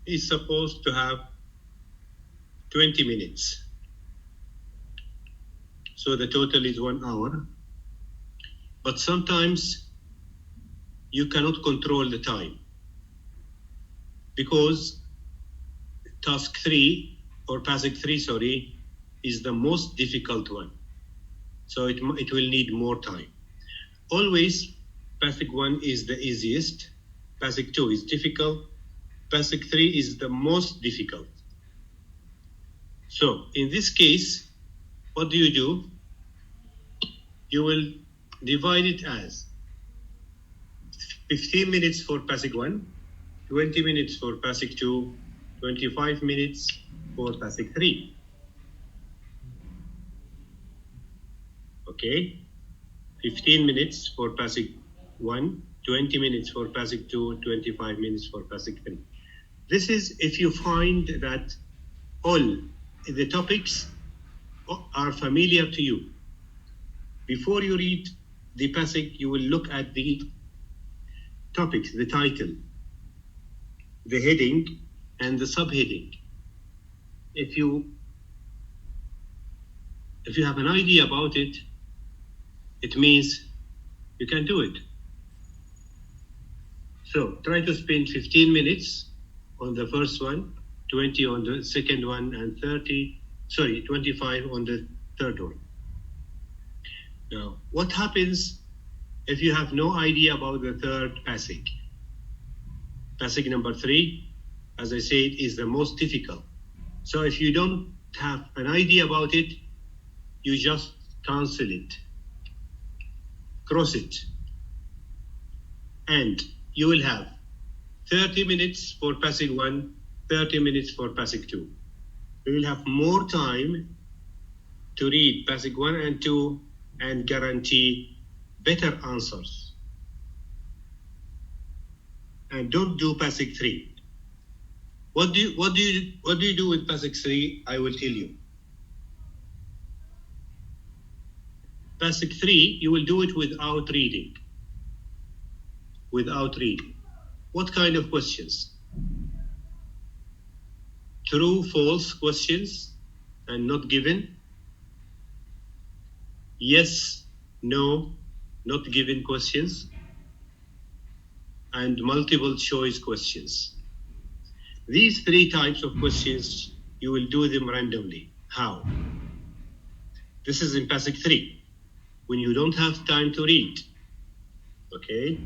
is supposed to have 20 minutes. So the total is 1 hour. But sometimes you cannot control the time because task 3 or passage 3, sorry, is the most difficult one. So it will need more time. Always passage 1 is the easiest, passage 2 is difficult, passage 3 is the most difficult. So in this case, what do? You will divide it as 15 minutes for passage 1, 20 minutes for passage 2, 25 minutes for passage 3. Okay, 15 minutes for passage 1, 20 minutes for passage 2, 25 minutes for passage 3. This is if you find that all the topics are familiar to you. Before you read the passage, you will look at the topics, the title, the heading, and the subheading. If you have an idea about it, it means you can do it. So try to spend 15 minutes on the first one, 20 on the second one, and 25 on the third one. Now, what happens if you have no idea about the third passage? Passage number 3, as I said, is the most difficult. So if you don't have an idea about it, you just cancel it, cross it, and you will have 30 minutes for passage 1, 30 minutes for passage 2. You will have more time to read passage 1 and 2 and guarantee better answers. And don't do passage 3. What do you do with passage 3? I will tell you. Passage 3, you will do it without reading. Without reading. What kind of questions? True, false questions and not given. Yes, no, not given questions. And multiple choice questions. These 3 types of questions, you will do them randomly. How? This is in passage 3, when you don't have time to read. Okay?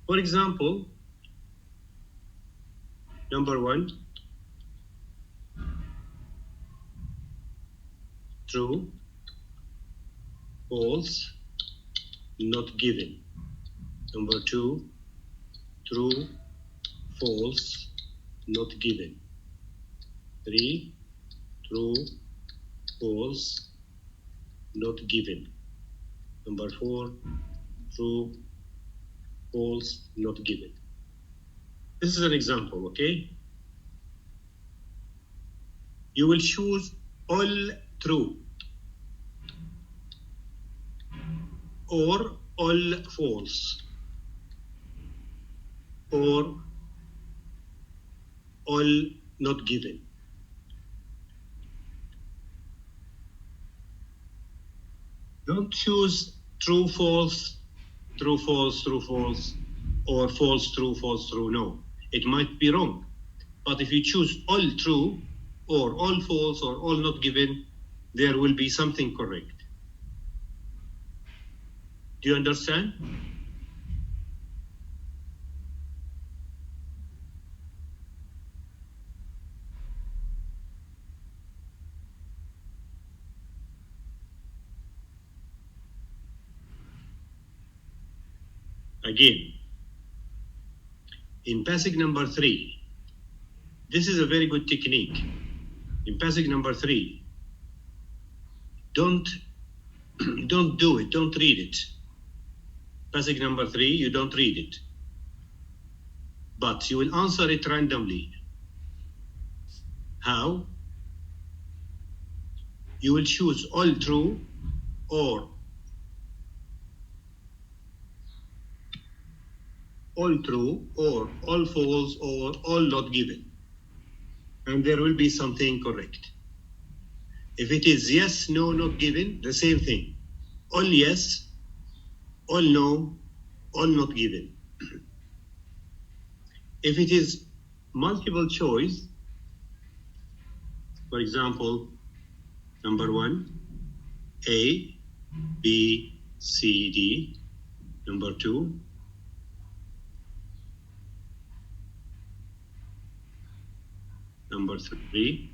For example, number 1, true, false, not given. Number 2, true, false, not given. 3, true, false, not given. Number 4, true, false, not given. This is an example, okay? You will choose all true or all false or all not given. Don't choose true, false, true, false, true, false, or false, true, false, true. No, it might be wrong. But if you choose all true or all false or all not given, there will be something correct. Do you understand? Again, in passage number 3, this is a very good technique. In passage number 3, don't do it, don't read it. Passage number 3, you don't read it. But you will answer it randomly. How? You will choose all true or all true or all false or all not given. And there will be something correct. If it is yes, no, not given, the same thing. All yes, all no, all not given. If it is multiple choice, for example, number 1, A, B, C, D. Number 2, number 3,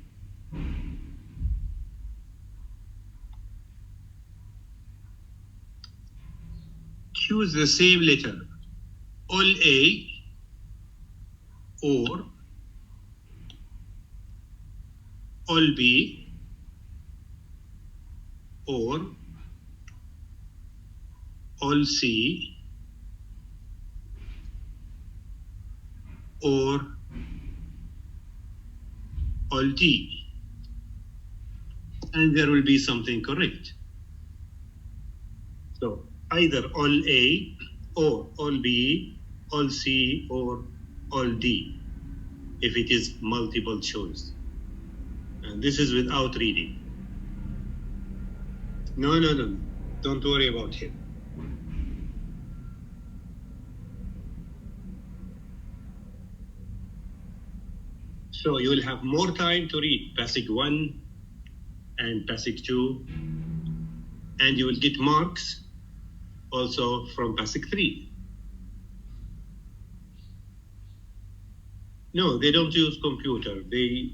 choose the same letter, all A or all B or all C or all D, and there will be something correct. So either all A or all B, all C or all D, if it is multiple choice. And this is without reading. No, don't worry about him. So you will have more time to read passage 1 and passage 2, and you will get marks also from passage 3. No, they don't use computer. They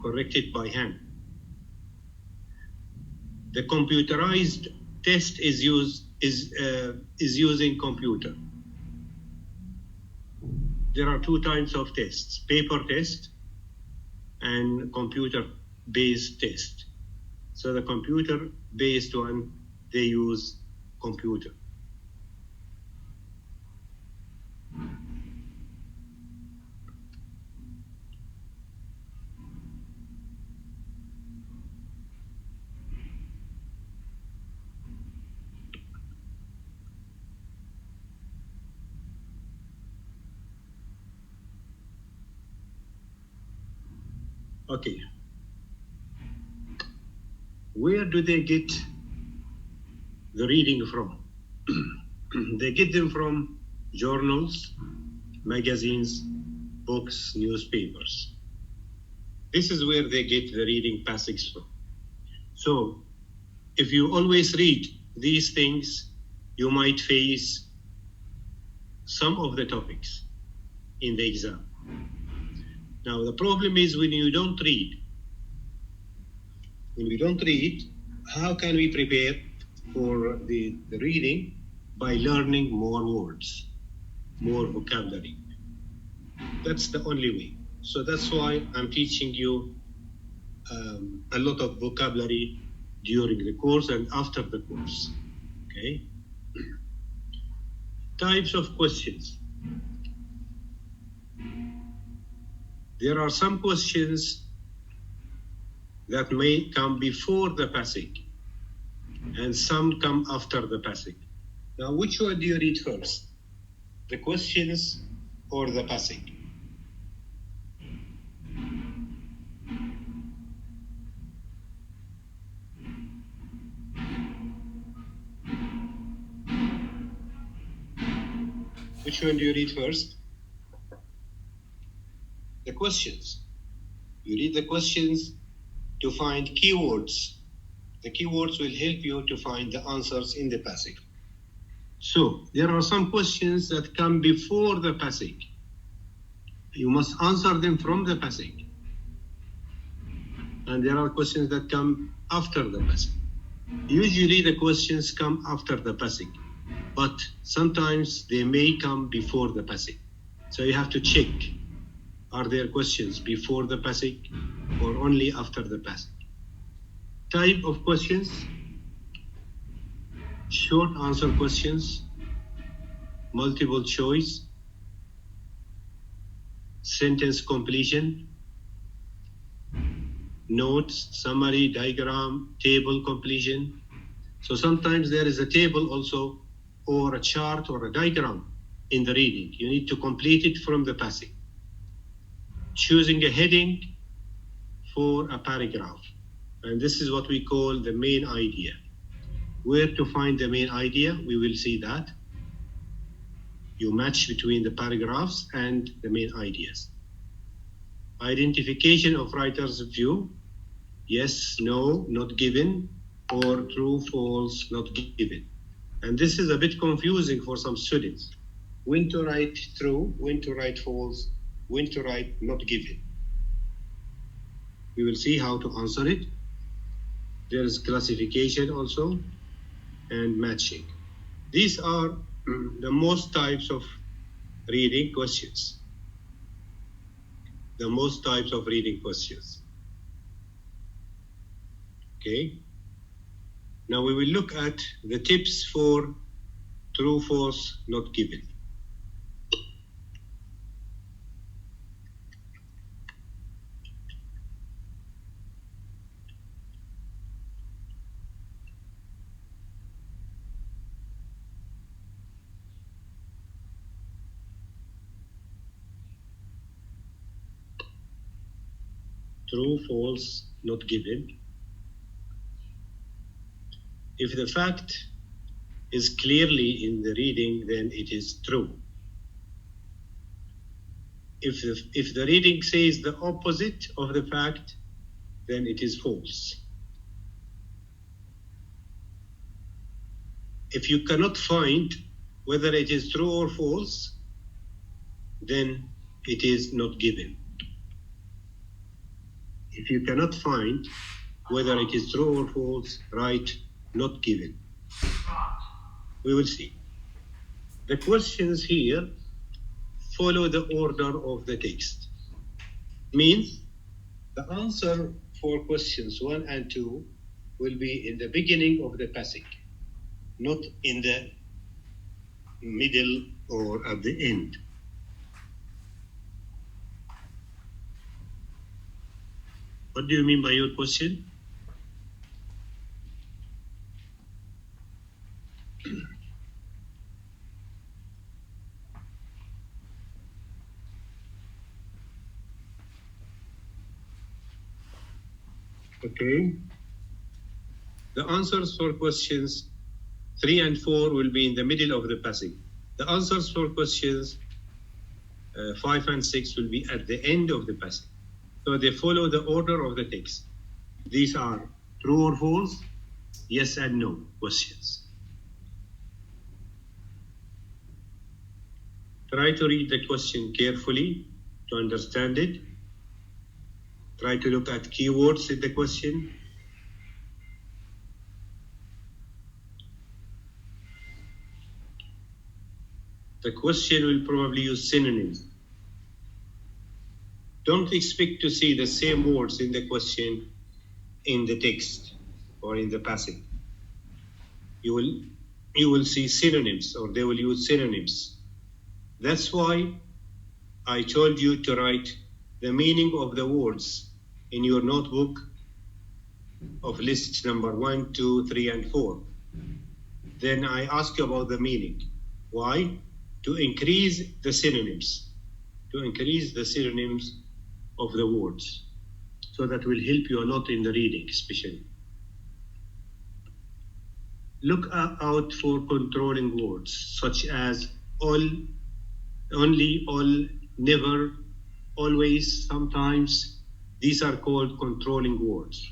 correct it by hand. The computerized test is using computer. There are 2 types of tests: paper test and computer-based test. So the computer-based one, they use computer. Okay. Where do they get the reading from? They get them from journals, magazines, books, newspapers. This is where they get the reading passage from. So if you always read these things, you might face some of the topics in the exam. Now, the problem is when you don't read. When we don't read, how can we prepare for the reading? By learning more words, more vocabulary. That's the only way. So that's why I'm teaching you a lot of vocabulary during the course and after the course. Okay? Types of questions. There are some questions that may come before the passage and some come after the passage. Now, which one do you read first? The questions or the passage? Which one do you read first? The questions. You read the questions to find keywords. The keywords will help you to find the answers in the passage. So there are some questions that come before the passage. You must answer them from the passage. And there are questions that come after the passage. Usually the questions come after the passage, but sometimes they may come before the passage. So you have to check. Are there questions before the passage or only after the passage? Type of questions: short answer questions, multiple choice, sentence completion, notes, summary, diagram, table completion. So sometimes there is a table also, or a chart or a diagram in the reading. You need to complete it from the passage. Choosing a heading for a paragraph. And this is what we call the main idea. Where to find the main idea? We will see that. You match between the paragraphs and the main ideas. Identification of writer's view. Yes, no, not given, or true, false, not given. And this is a bit confusing for some students. When to write true, when to write false, when to write not given. We will see how to answer it. There is classification also and matching. These are the most types of reading questions. The most types of reading questions. Okay. Now we will look at the tips for true, false, not given. True, false, not given. If the fact is clearly in the reading, then it is true. If the reading says the opposite of the fact, then it is false. If you cannot find whether it is true or false, then it is not given. If you cannot find whether it is true or false, write not given. We will see. The questions here follow the order of the text. Means the answer for questions 1 and 2 will be in the beginning of the passage, not in the middle or at the end. What do you mean by your question? Okay. The answers for questions 3 and 4 will be in the middle of the passage. The answers for questions 5 and 6 will be at the end of the passage. So they follow the order of the text. These are true or false, yes and no questions. Try to read the question carefully to understand it. Try to look at keywords in the question. The question will probably use synonyms. Don't expect to see the same words in the question in the text or in the passage. You will see synonyms, or they will use synonyms. That's why I told you to write the meaning of the words in your notebook of lists number 1, 2, 3, and 4. Then I ask you about the meaning. Why? To increase the synonyms. To increase the synonyms of the words. So that will help you a lot in the reading, especially. Look out for controlling words, such as all, only, all, never, always, sometimes. These are called controlling words.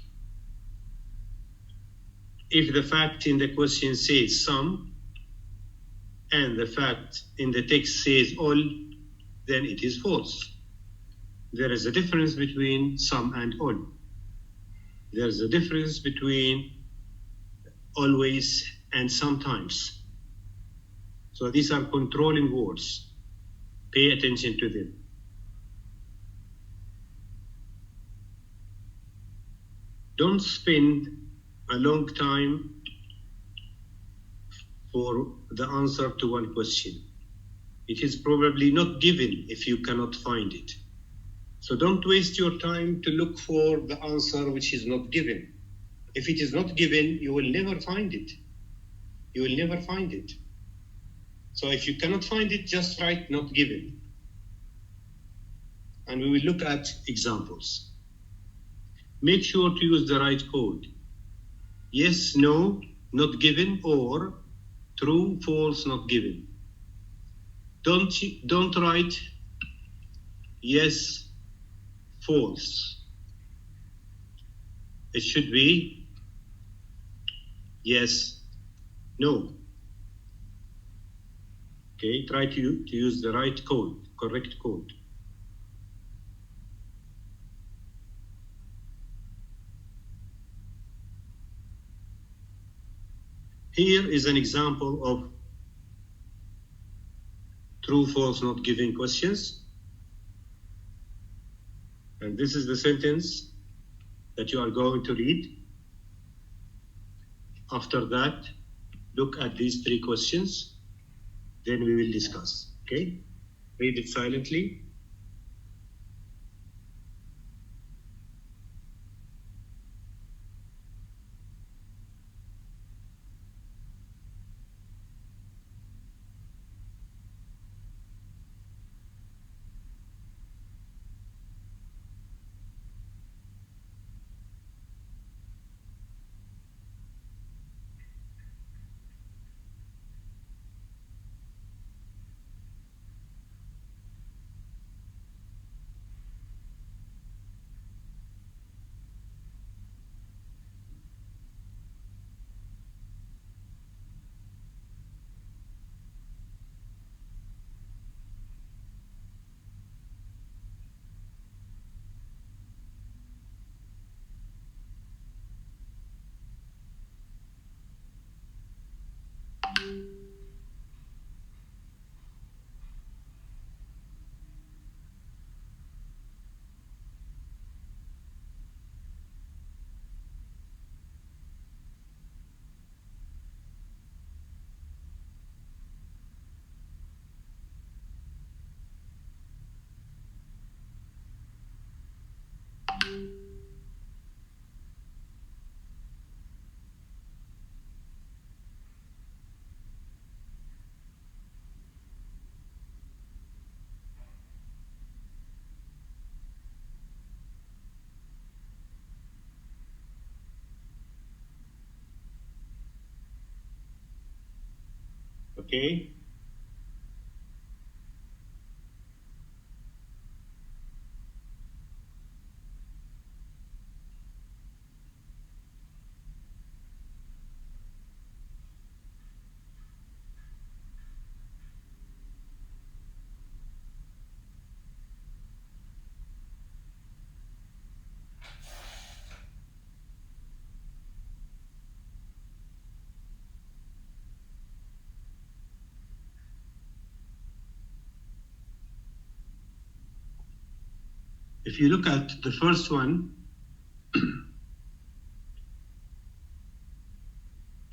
If the fact in the question says some, and the fact in the text says all, then it is false. There is a difference between some and all. There is a difference between always and sometimes. So these are controlling words. Pay attention to them. Don't spend a long time for the answer to one question. It is probably not given if you cannot find it. So don't waste your time to look for the answer which is not given. If it is not given, you will never find it. You will never find it. So if you cannot find it, just write not given. And we will look at examples. Make sure to use the right code. Yes, no, not given, or true, false, not given. Don't write yes, false. It should be yes, no. Okay, try to use the right code, correct code. Here is an example of true, false, not given questions. And this is the sentence that you are going to read. After that, look at these 3 questions, then we will discuss. Okay? Read it silently. Okay? If you look at the first one,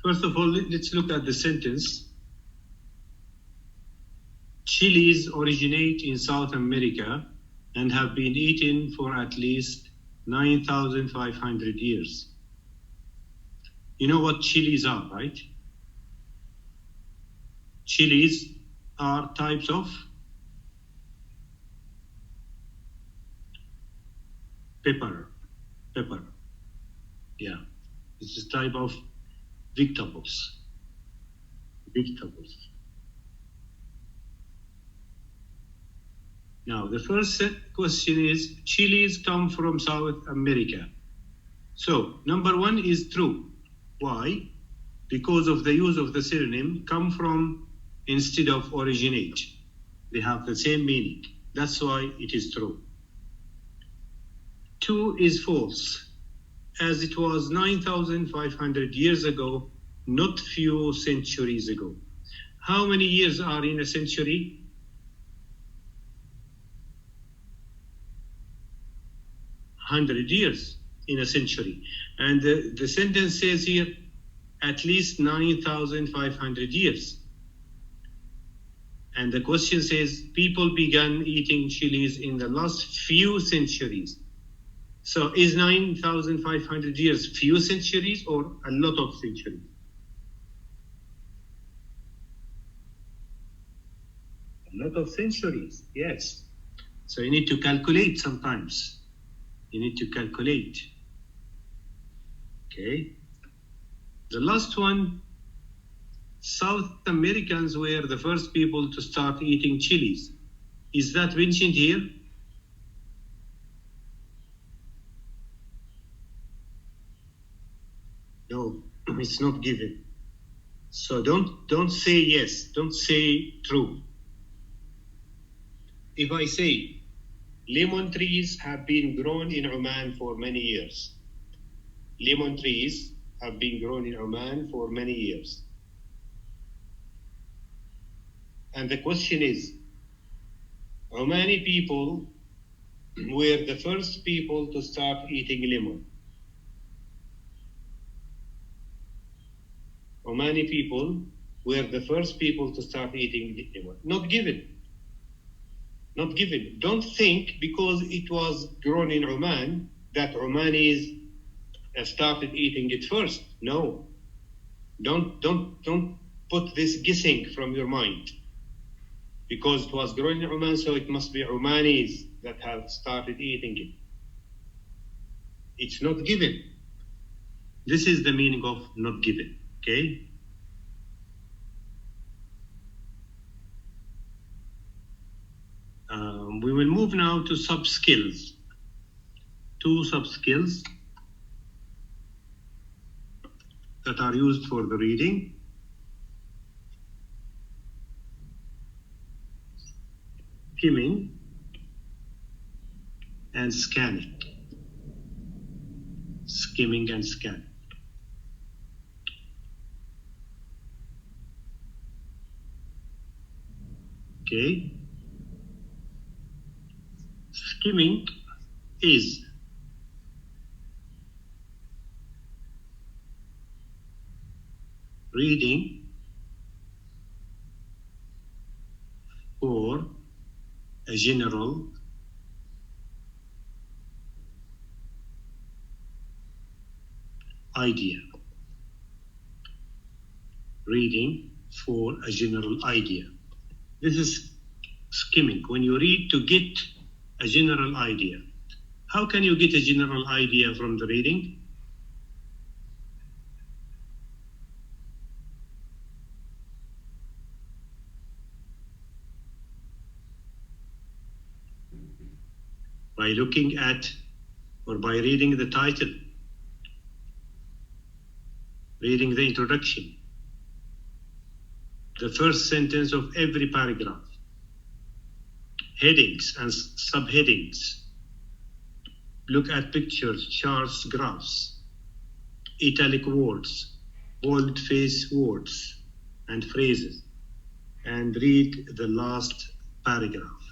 first of all, let's look at the sentence. Chilies originate in South America and have been eaten for at least 9,500 years. You know what chilies are, right? Chilies are types of pepper. Yeah, it's a type of vegetables. Now, the first question is, chilies come from South America. So, number 1 is true. Why? Because of the use of the synonym come from instead of originate. They have the same meaning. That's why it is true. 2 is false, as it was 9,500 years ago, not few centuries ago. How many years are in a century? 100 years in a century. And the sentence says here, at least 9,500 years. And the question says, people began eating chilies in the last few centuries. So is 9,500 years few centuries or a lot of centuries? A lot of centuries, yes. So you need to calculate sometimes. You need to calculate. Okay. The last one, South Americans were the first people to start eating chilies. Is that mentioned here? No, it's not given. So don't say yes, don't say true. If I say lemon trees have been grown in Oman for many years. Lemon trees have been grown in Oman for many years. And the question is, Omani people were the first people to start eating lemon. Omani people were the first people to start eating lemon. Not given. Not given. Don't think because it was grown in Oman that Omanis started eating it first. No. Don't put this guessing from your mind. Because it was grown in Oman, so it must be Omanis that have started eating it. It's not given. This is the meaning of not given, okay? We will move now to sub-skills. 2 sub-skills that are used for the reading. Skimming and scanning. Skimming and scanning. Okay. Skimming is reading for a general idea. Reading for a general idea. This is skimming. When you read to get a general idea. How can you get a general idea from the reading? By looking at or by reading the title, reading the introduction, the first sentence of every paragraph, headings and subheadings, look at pictures, charts, graphs, italic words, bold-face words and phrases, and read the last paragraph.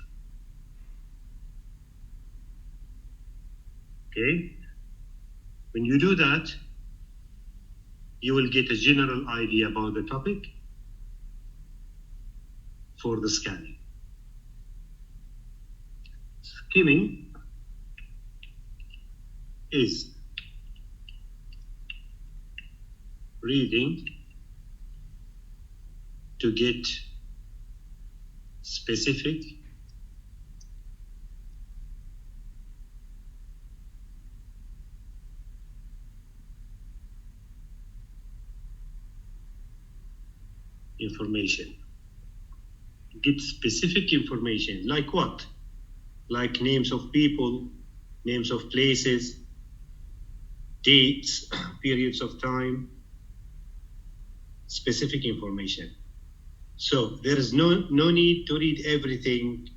Okay? When you do that, you will get a general idea about the topic for the scanning. Skimming is reading to get specific information. Get specific information. Like what? Like names of people, names of places, dates, periods of time, specific information. So there is no need to read everything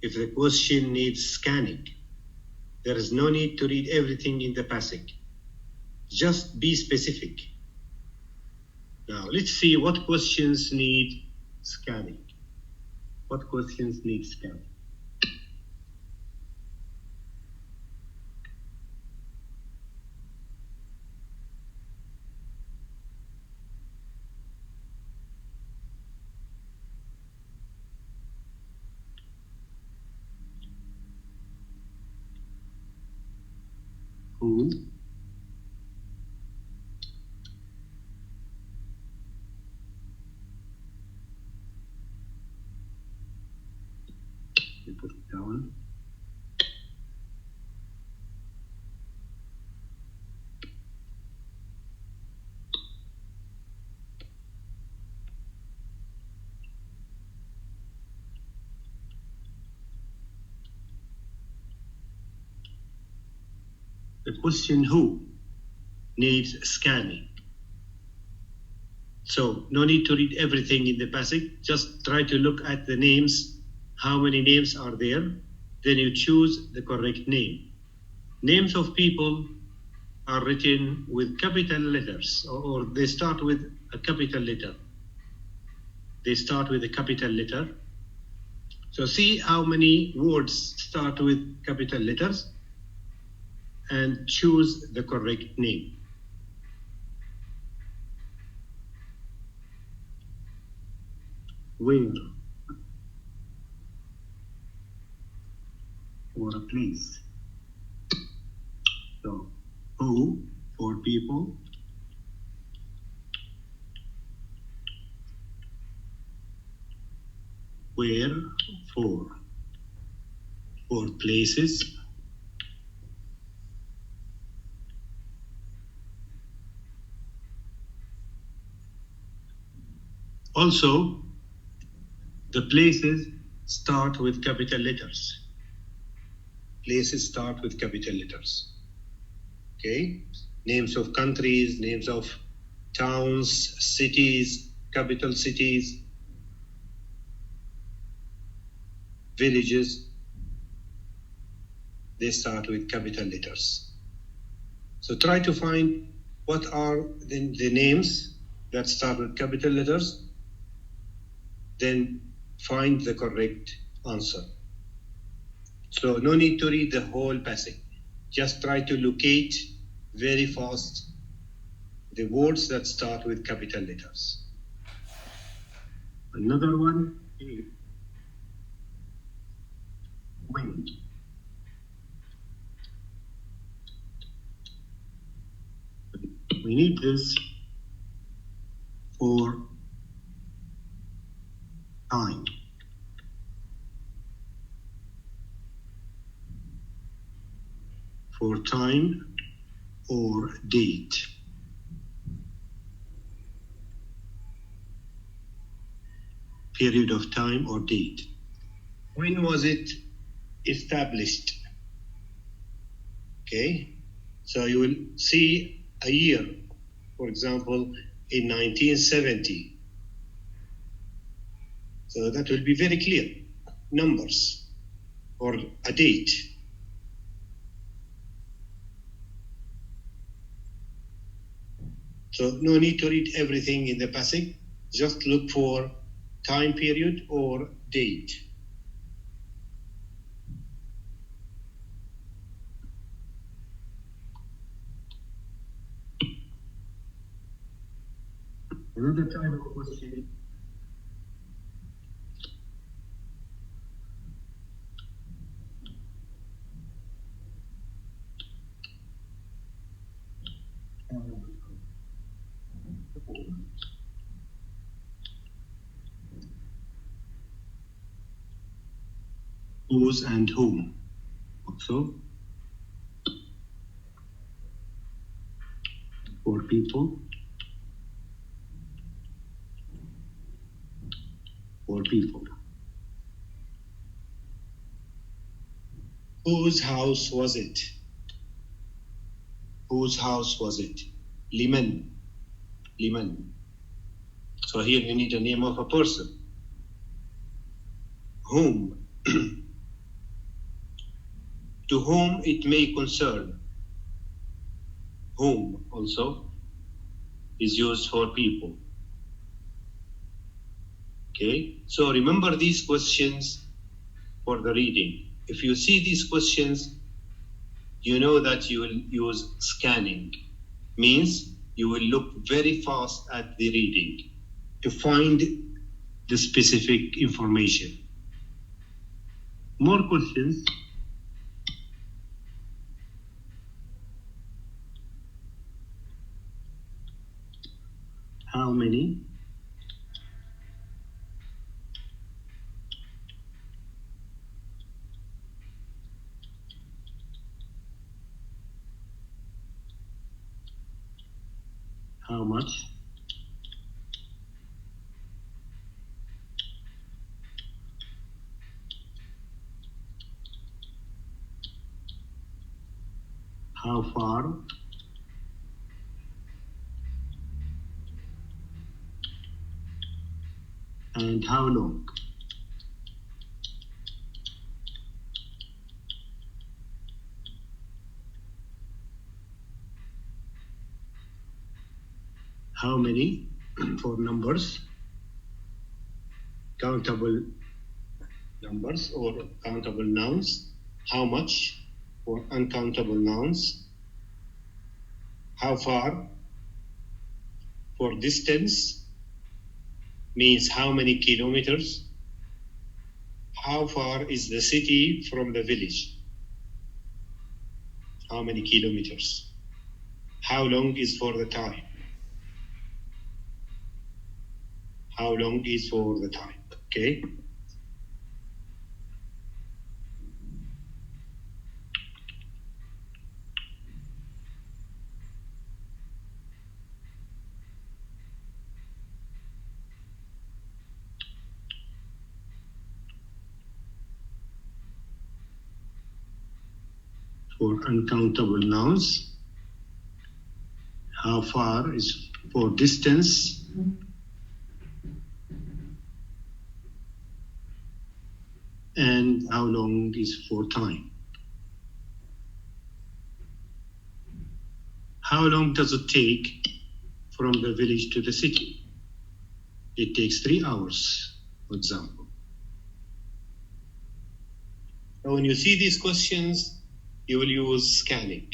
if the question needs scanning. There is no need to read everything in the passage. Just be specific. Now let's see what questions need scanning. What questions need scanning? Who? You put it down. The question who needs scanning. So no need to read everything in the passage. Just try to look at the names. How many names are there? Then you choose the correct name. Names of people are written with capital letters, or they start with a capital letter. They start with a capital letter. So see how many words start with capital letters and choose the correct name. where for a place. So who for people, where for places, also the places start with capital letters. Places start with capital letters. Okay, names of countries, names of towns, cities, capital cities, villages, they start with capital letters. So try to find what are the names that start with capital letters, then find the correct answer. So no need to read the whole passage. Just try to locate very fast the words that start with capital letters. Another one is wind. We need this for time. For time or date. Period of time or date. When was it established? Okay, so you will see a year, for example, in 1970. So that will be very clear. Numbers or a date. So no need to read everything in the passage. Just look for time period or date. Another type of question. Whose and whom. Also, for people, for people. Whose house was it? Whose house was it? Liman. Liman. So here you need a name of a person. Whom. To whom it may concern. Whom also is used for people. Okay, so remember these questions for the reading. If you see these questions, you know that you will use scanning. Means you will look very fast at the reading to find the specific information. More questions. How many? How much? How far? And how long? How many for numbers, countable numbers or countable nouns. How much for uncountable nouns. How far for distance. means how many kilometers. How far is the city from the village? How many kilometers? How long is for the time? How long is for the time? Okay. For uncountable nouns, how far is for distance. And how long is for time. How long does it take from the village to the city? It takes 3 hours, for example. So when you see these questions, you will use scanning.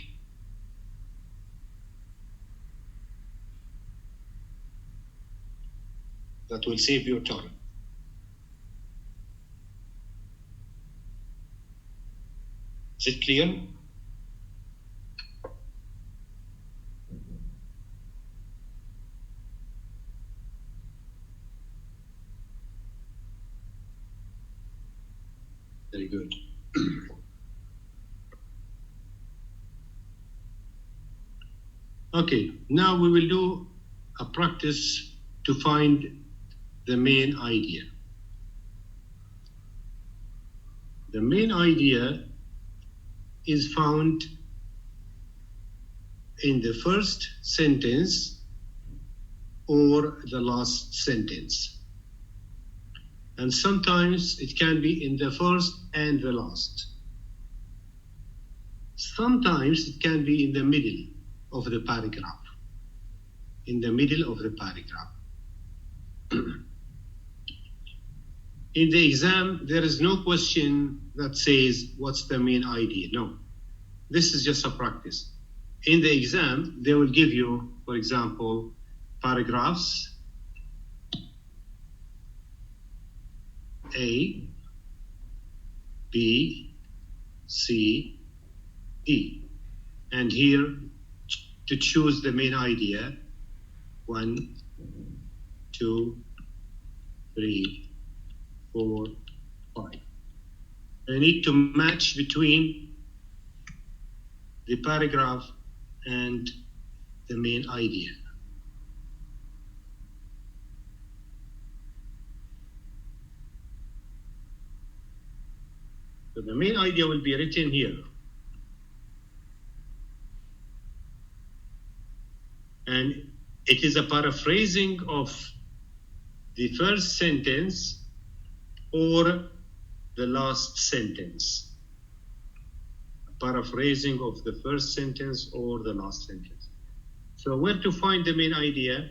That will save your time. Is it clear? Very good. Okay, now we will do a practice to find the main idea. The main idea is found in the first sentence or the last sentence. And sometimes it can be in the first and the last. Sometimes it can be in the middle of the paragraph. In the middle of the paragraph. In the exam, there is no question that says, what's the main idea? No, this is just a practice. In the exam, they will give you, for example, paragraphs A, B, C, D. And here, to choose the main idea, 1, 2, 3, 4, 5. I need to match between the paragraph and the main idea. So the main idea will be written here. And it is a paraphrasing of the first sentence or the last sentence. A paraphrasing of the first sentence or the last sentence. So where to find the main idea?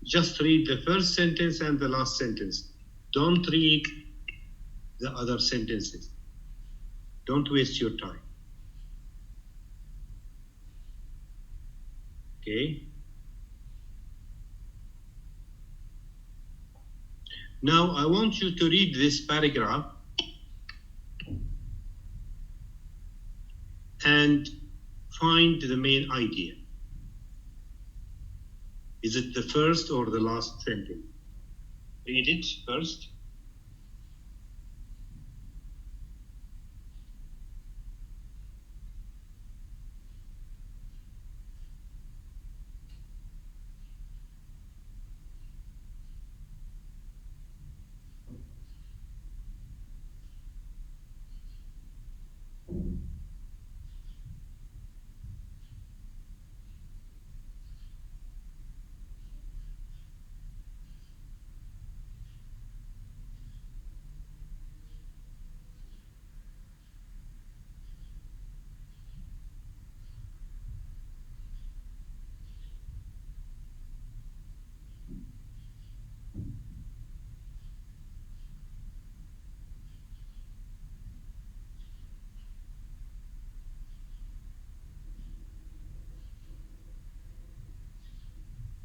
Just read the first sentence and the last sentence. Don't read the other sentences. Don't waste your time. Okay? Now I want you to read this paragraph and find the main idea. Is it the first or the last sentence? Read it first.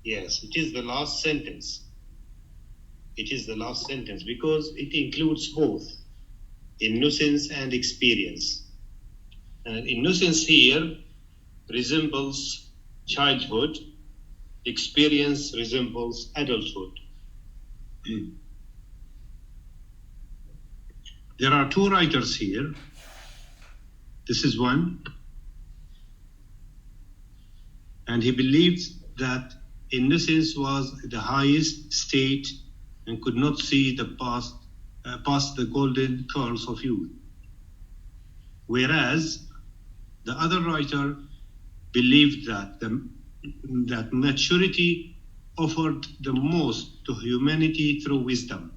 Yes, it is the last sentence. it is the last sentence because it includes both innocence and experience. And innocence here resembles childhood, experience resembles adulthood. There are two writers here. This is one. And he believes that innocence was the highest state and could not see the past the golden curls of youth. Whereas the other writer believed that maturity offered the most to humanity through wisdom.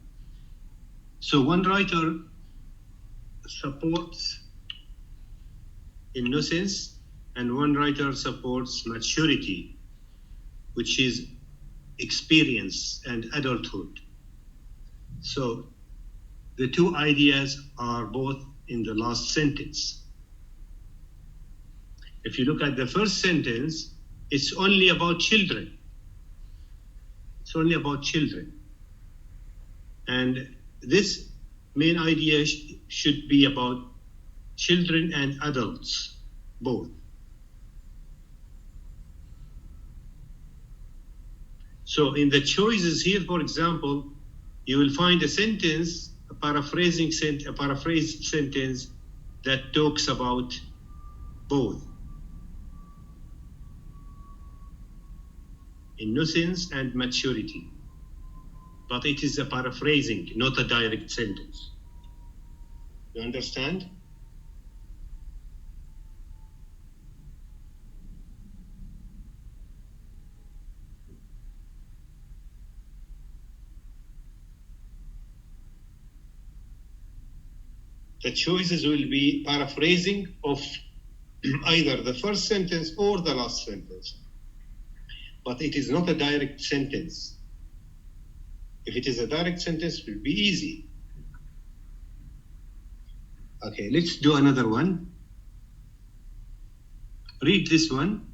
So one writer supports innocence and one writer supports maturity, which is experience and adulthood. So the two ideas are both in the last sentence. If you look at the first sentence, it's only about children. It's only about children. And this main idea should be about children and adults, both. So in the choices here, for example, you will find a sentence, a paraphrased sentence that talks about both innocence and maturity. But it is a paraphrasing, not a direct sentence. You understand? The choices will be paraphrasing of either the first sentence or the last sentence. But it is not a direct sentence. If it is a direct sentence, it will be easy. Okay, let's do another one. Read this one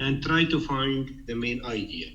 and try to find the main idea.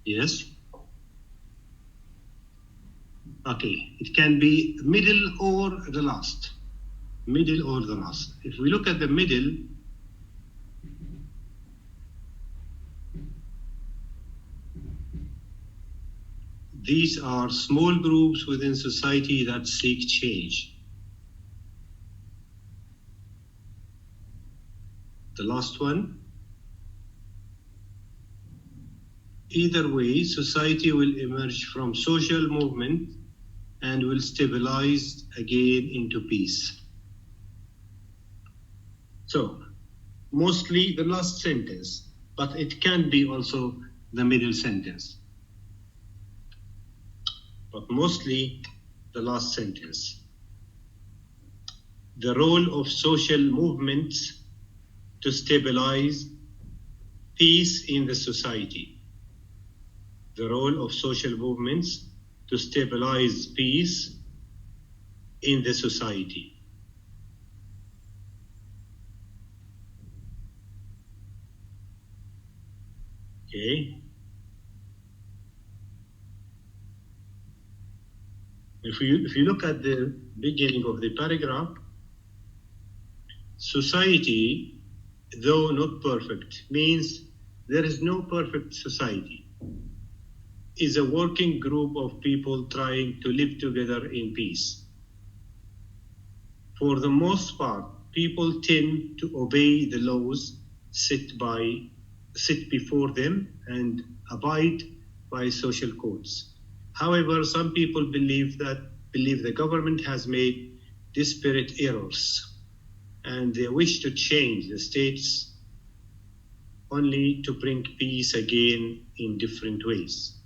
Yes. Okay, it can be middle or the last. Middle or the last. If we look at the middle, these are small groups within society that seek change. The last one, either way, society will emerge from social movement and will stabilize again into peace. So, mostly the last sentence, but it can be also the middle sentence. But mostly the last sentence. The role of social movements to stabilize peace in the society. The role of social movements to stabilize peace in the society. Okay. If you look at the beginning of the paragraph, society, though not perfect, means there is no perfect society. Is a working group of people trying to live together in peace. For the most part, people tend to obey the laws set before them and abide by social codes. However, some people believe the government has made disparate errors, and they wish to change the states only to bring peace again in different ways.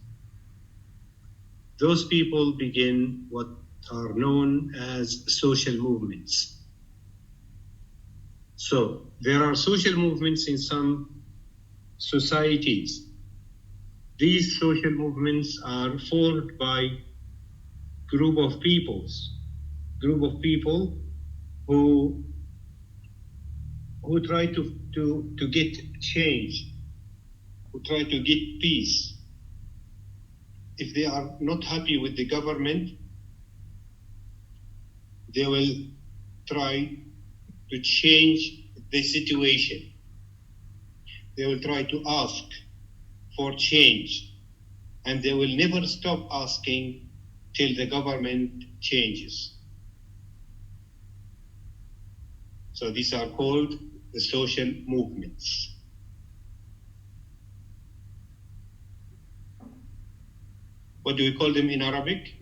Those people begin what are known as social movements. So there are social movements in some societies. These social movements are formed by group of people who try to get change, who try to get peace. If they are not happy with the government, they will try to change the situation. They will try to ask for change, and they will never stop asking till the government changes. So these are called the social movements. What do we call them in Arabic?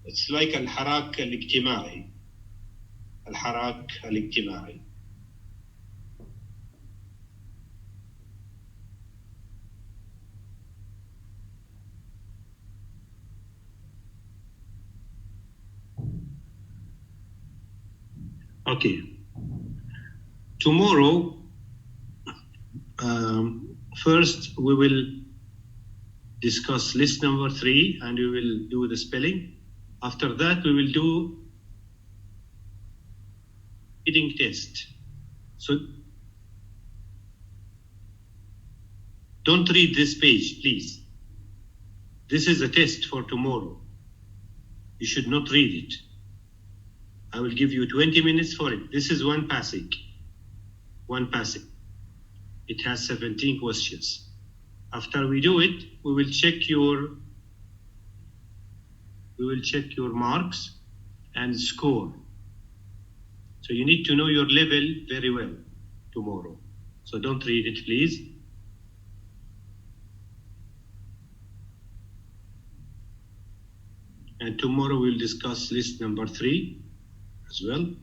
It's like الحراك الاجتماعي. الحراك الاجتماعي. Okay. Tomorrow, first we will discuss list number 3 and we will do the spelling. After that, we will do reading test. So don't read this page, please. This is a test for tomorrow. You should not read it. I will give you 20 minutes for it. This is one passage. One passage. It has 17 questions. After we do it, we will check your marks and score. So you need to know your level very well tomorrow. So don't read it, please. And tomorrow we'll discuss list number 3 as well.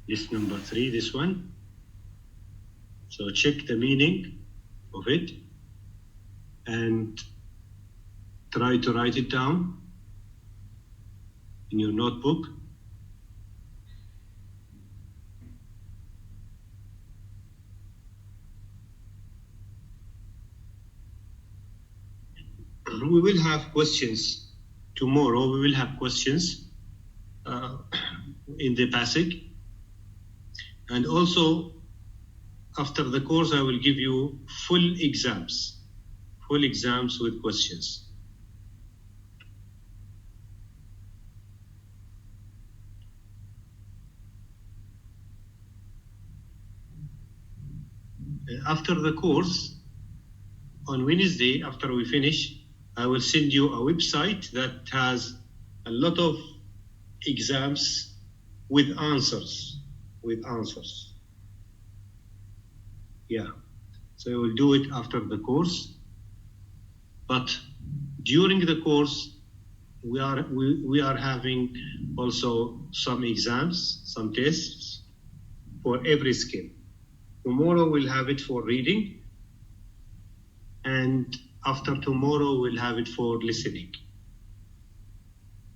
List number 3, this one. So check the meaning of it and try to write it down in your notebook. We will have questions tomorrow. We will have questions in the passage. And also, after the course, I will give you full exams with questions. After the course, on Wednesday, after we finish, I will send you a website that has a lot of exams with answers. Yeah, so I will do it after the course. But during the course, we are having also some exams, some tests for every skill. Tomorrow we'll have it for reading, and after tomorrow we'll have it for listening.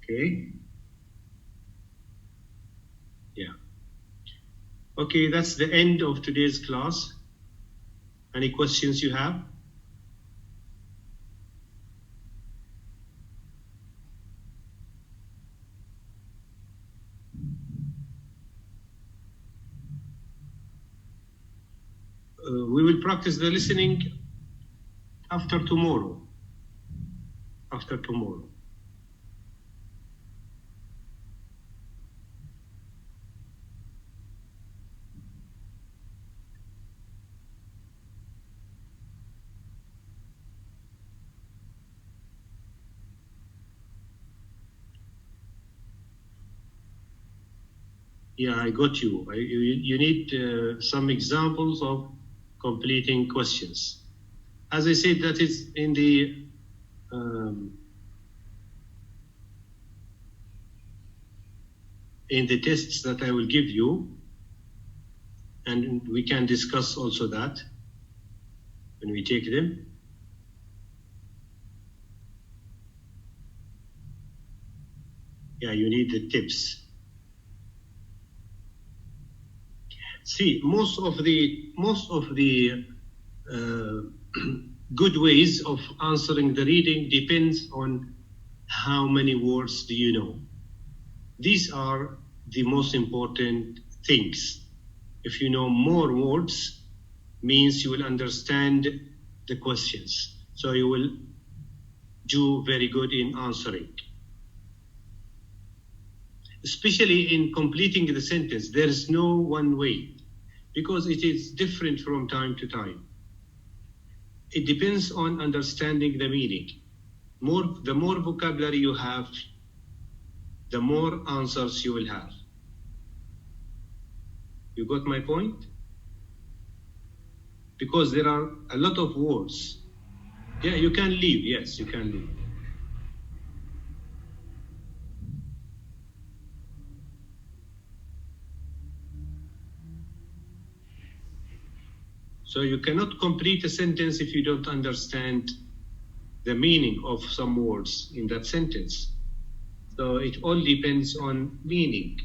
Okay? Yeah. Okay, that's the end of today's class. Any questions you have? We will practice the listening after tomorrow. Yeah, I got you. You need some examples of completing questions. As I said, that is in the tests that I will give you, and we can discuss also that when we take them. Yeah, you need the tips. See, most of the good ways of answering the reading depends on how many words do you know. These are the most important things. If you know more words, means you will understand the questions. So you will do very good in answering. Especially in completing the sentence, there is no one way, because it is different from time to time. It depends on understanding the meaning. The more vocabulary you have, the more answers you will have. You got my point? Because there are a lot of words. Yeah, you can leave. Yes, you can leave. So you cannot complete a sentence if you don't understand the meaning of some words in that sentence. So it all depends on meaning.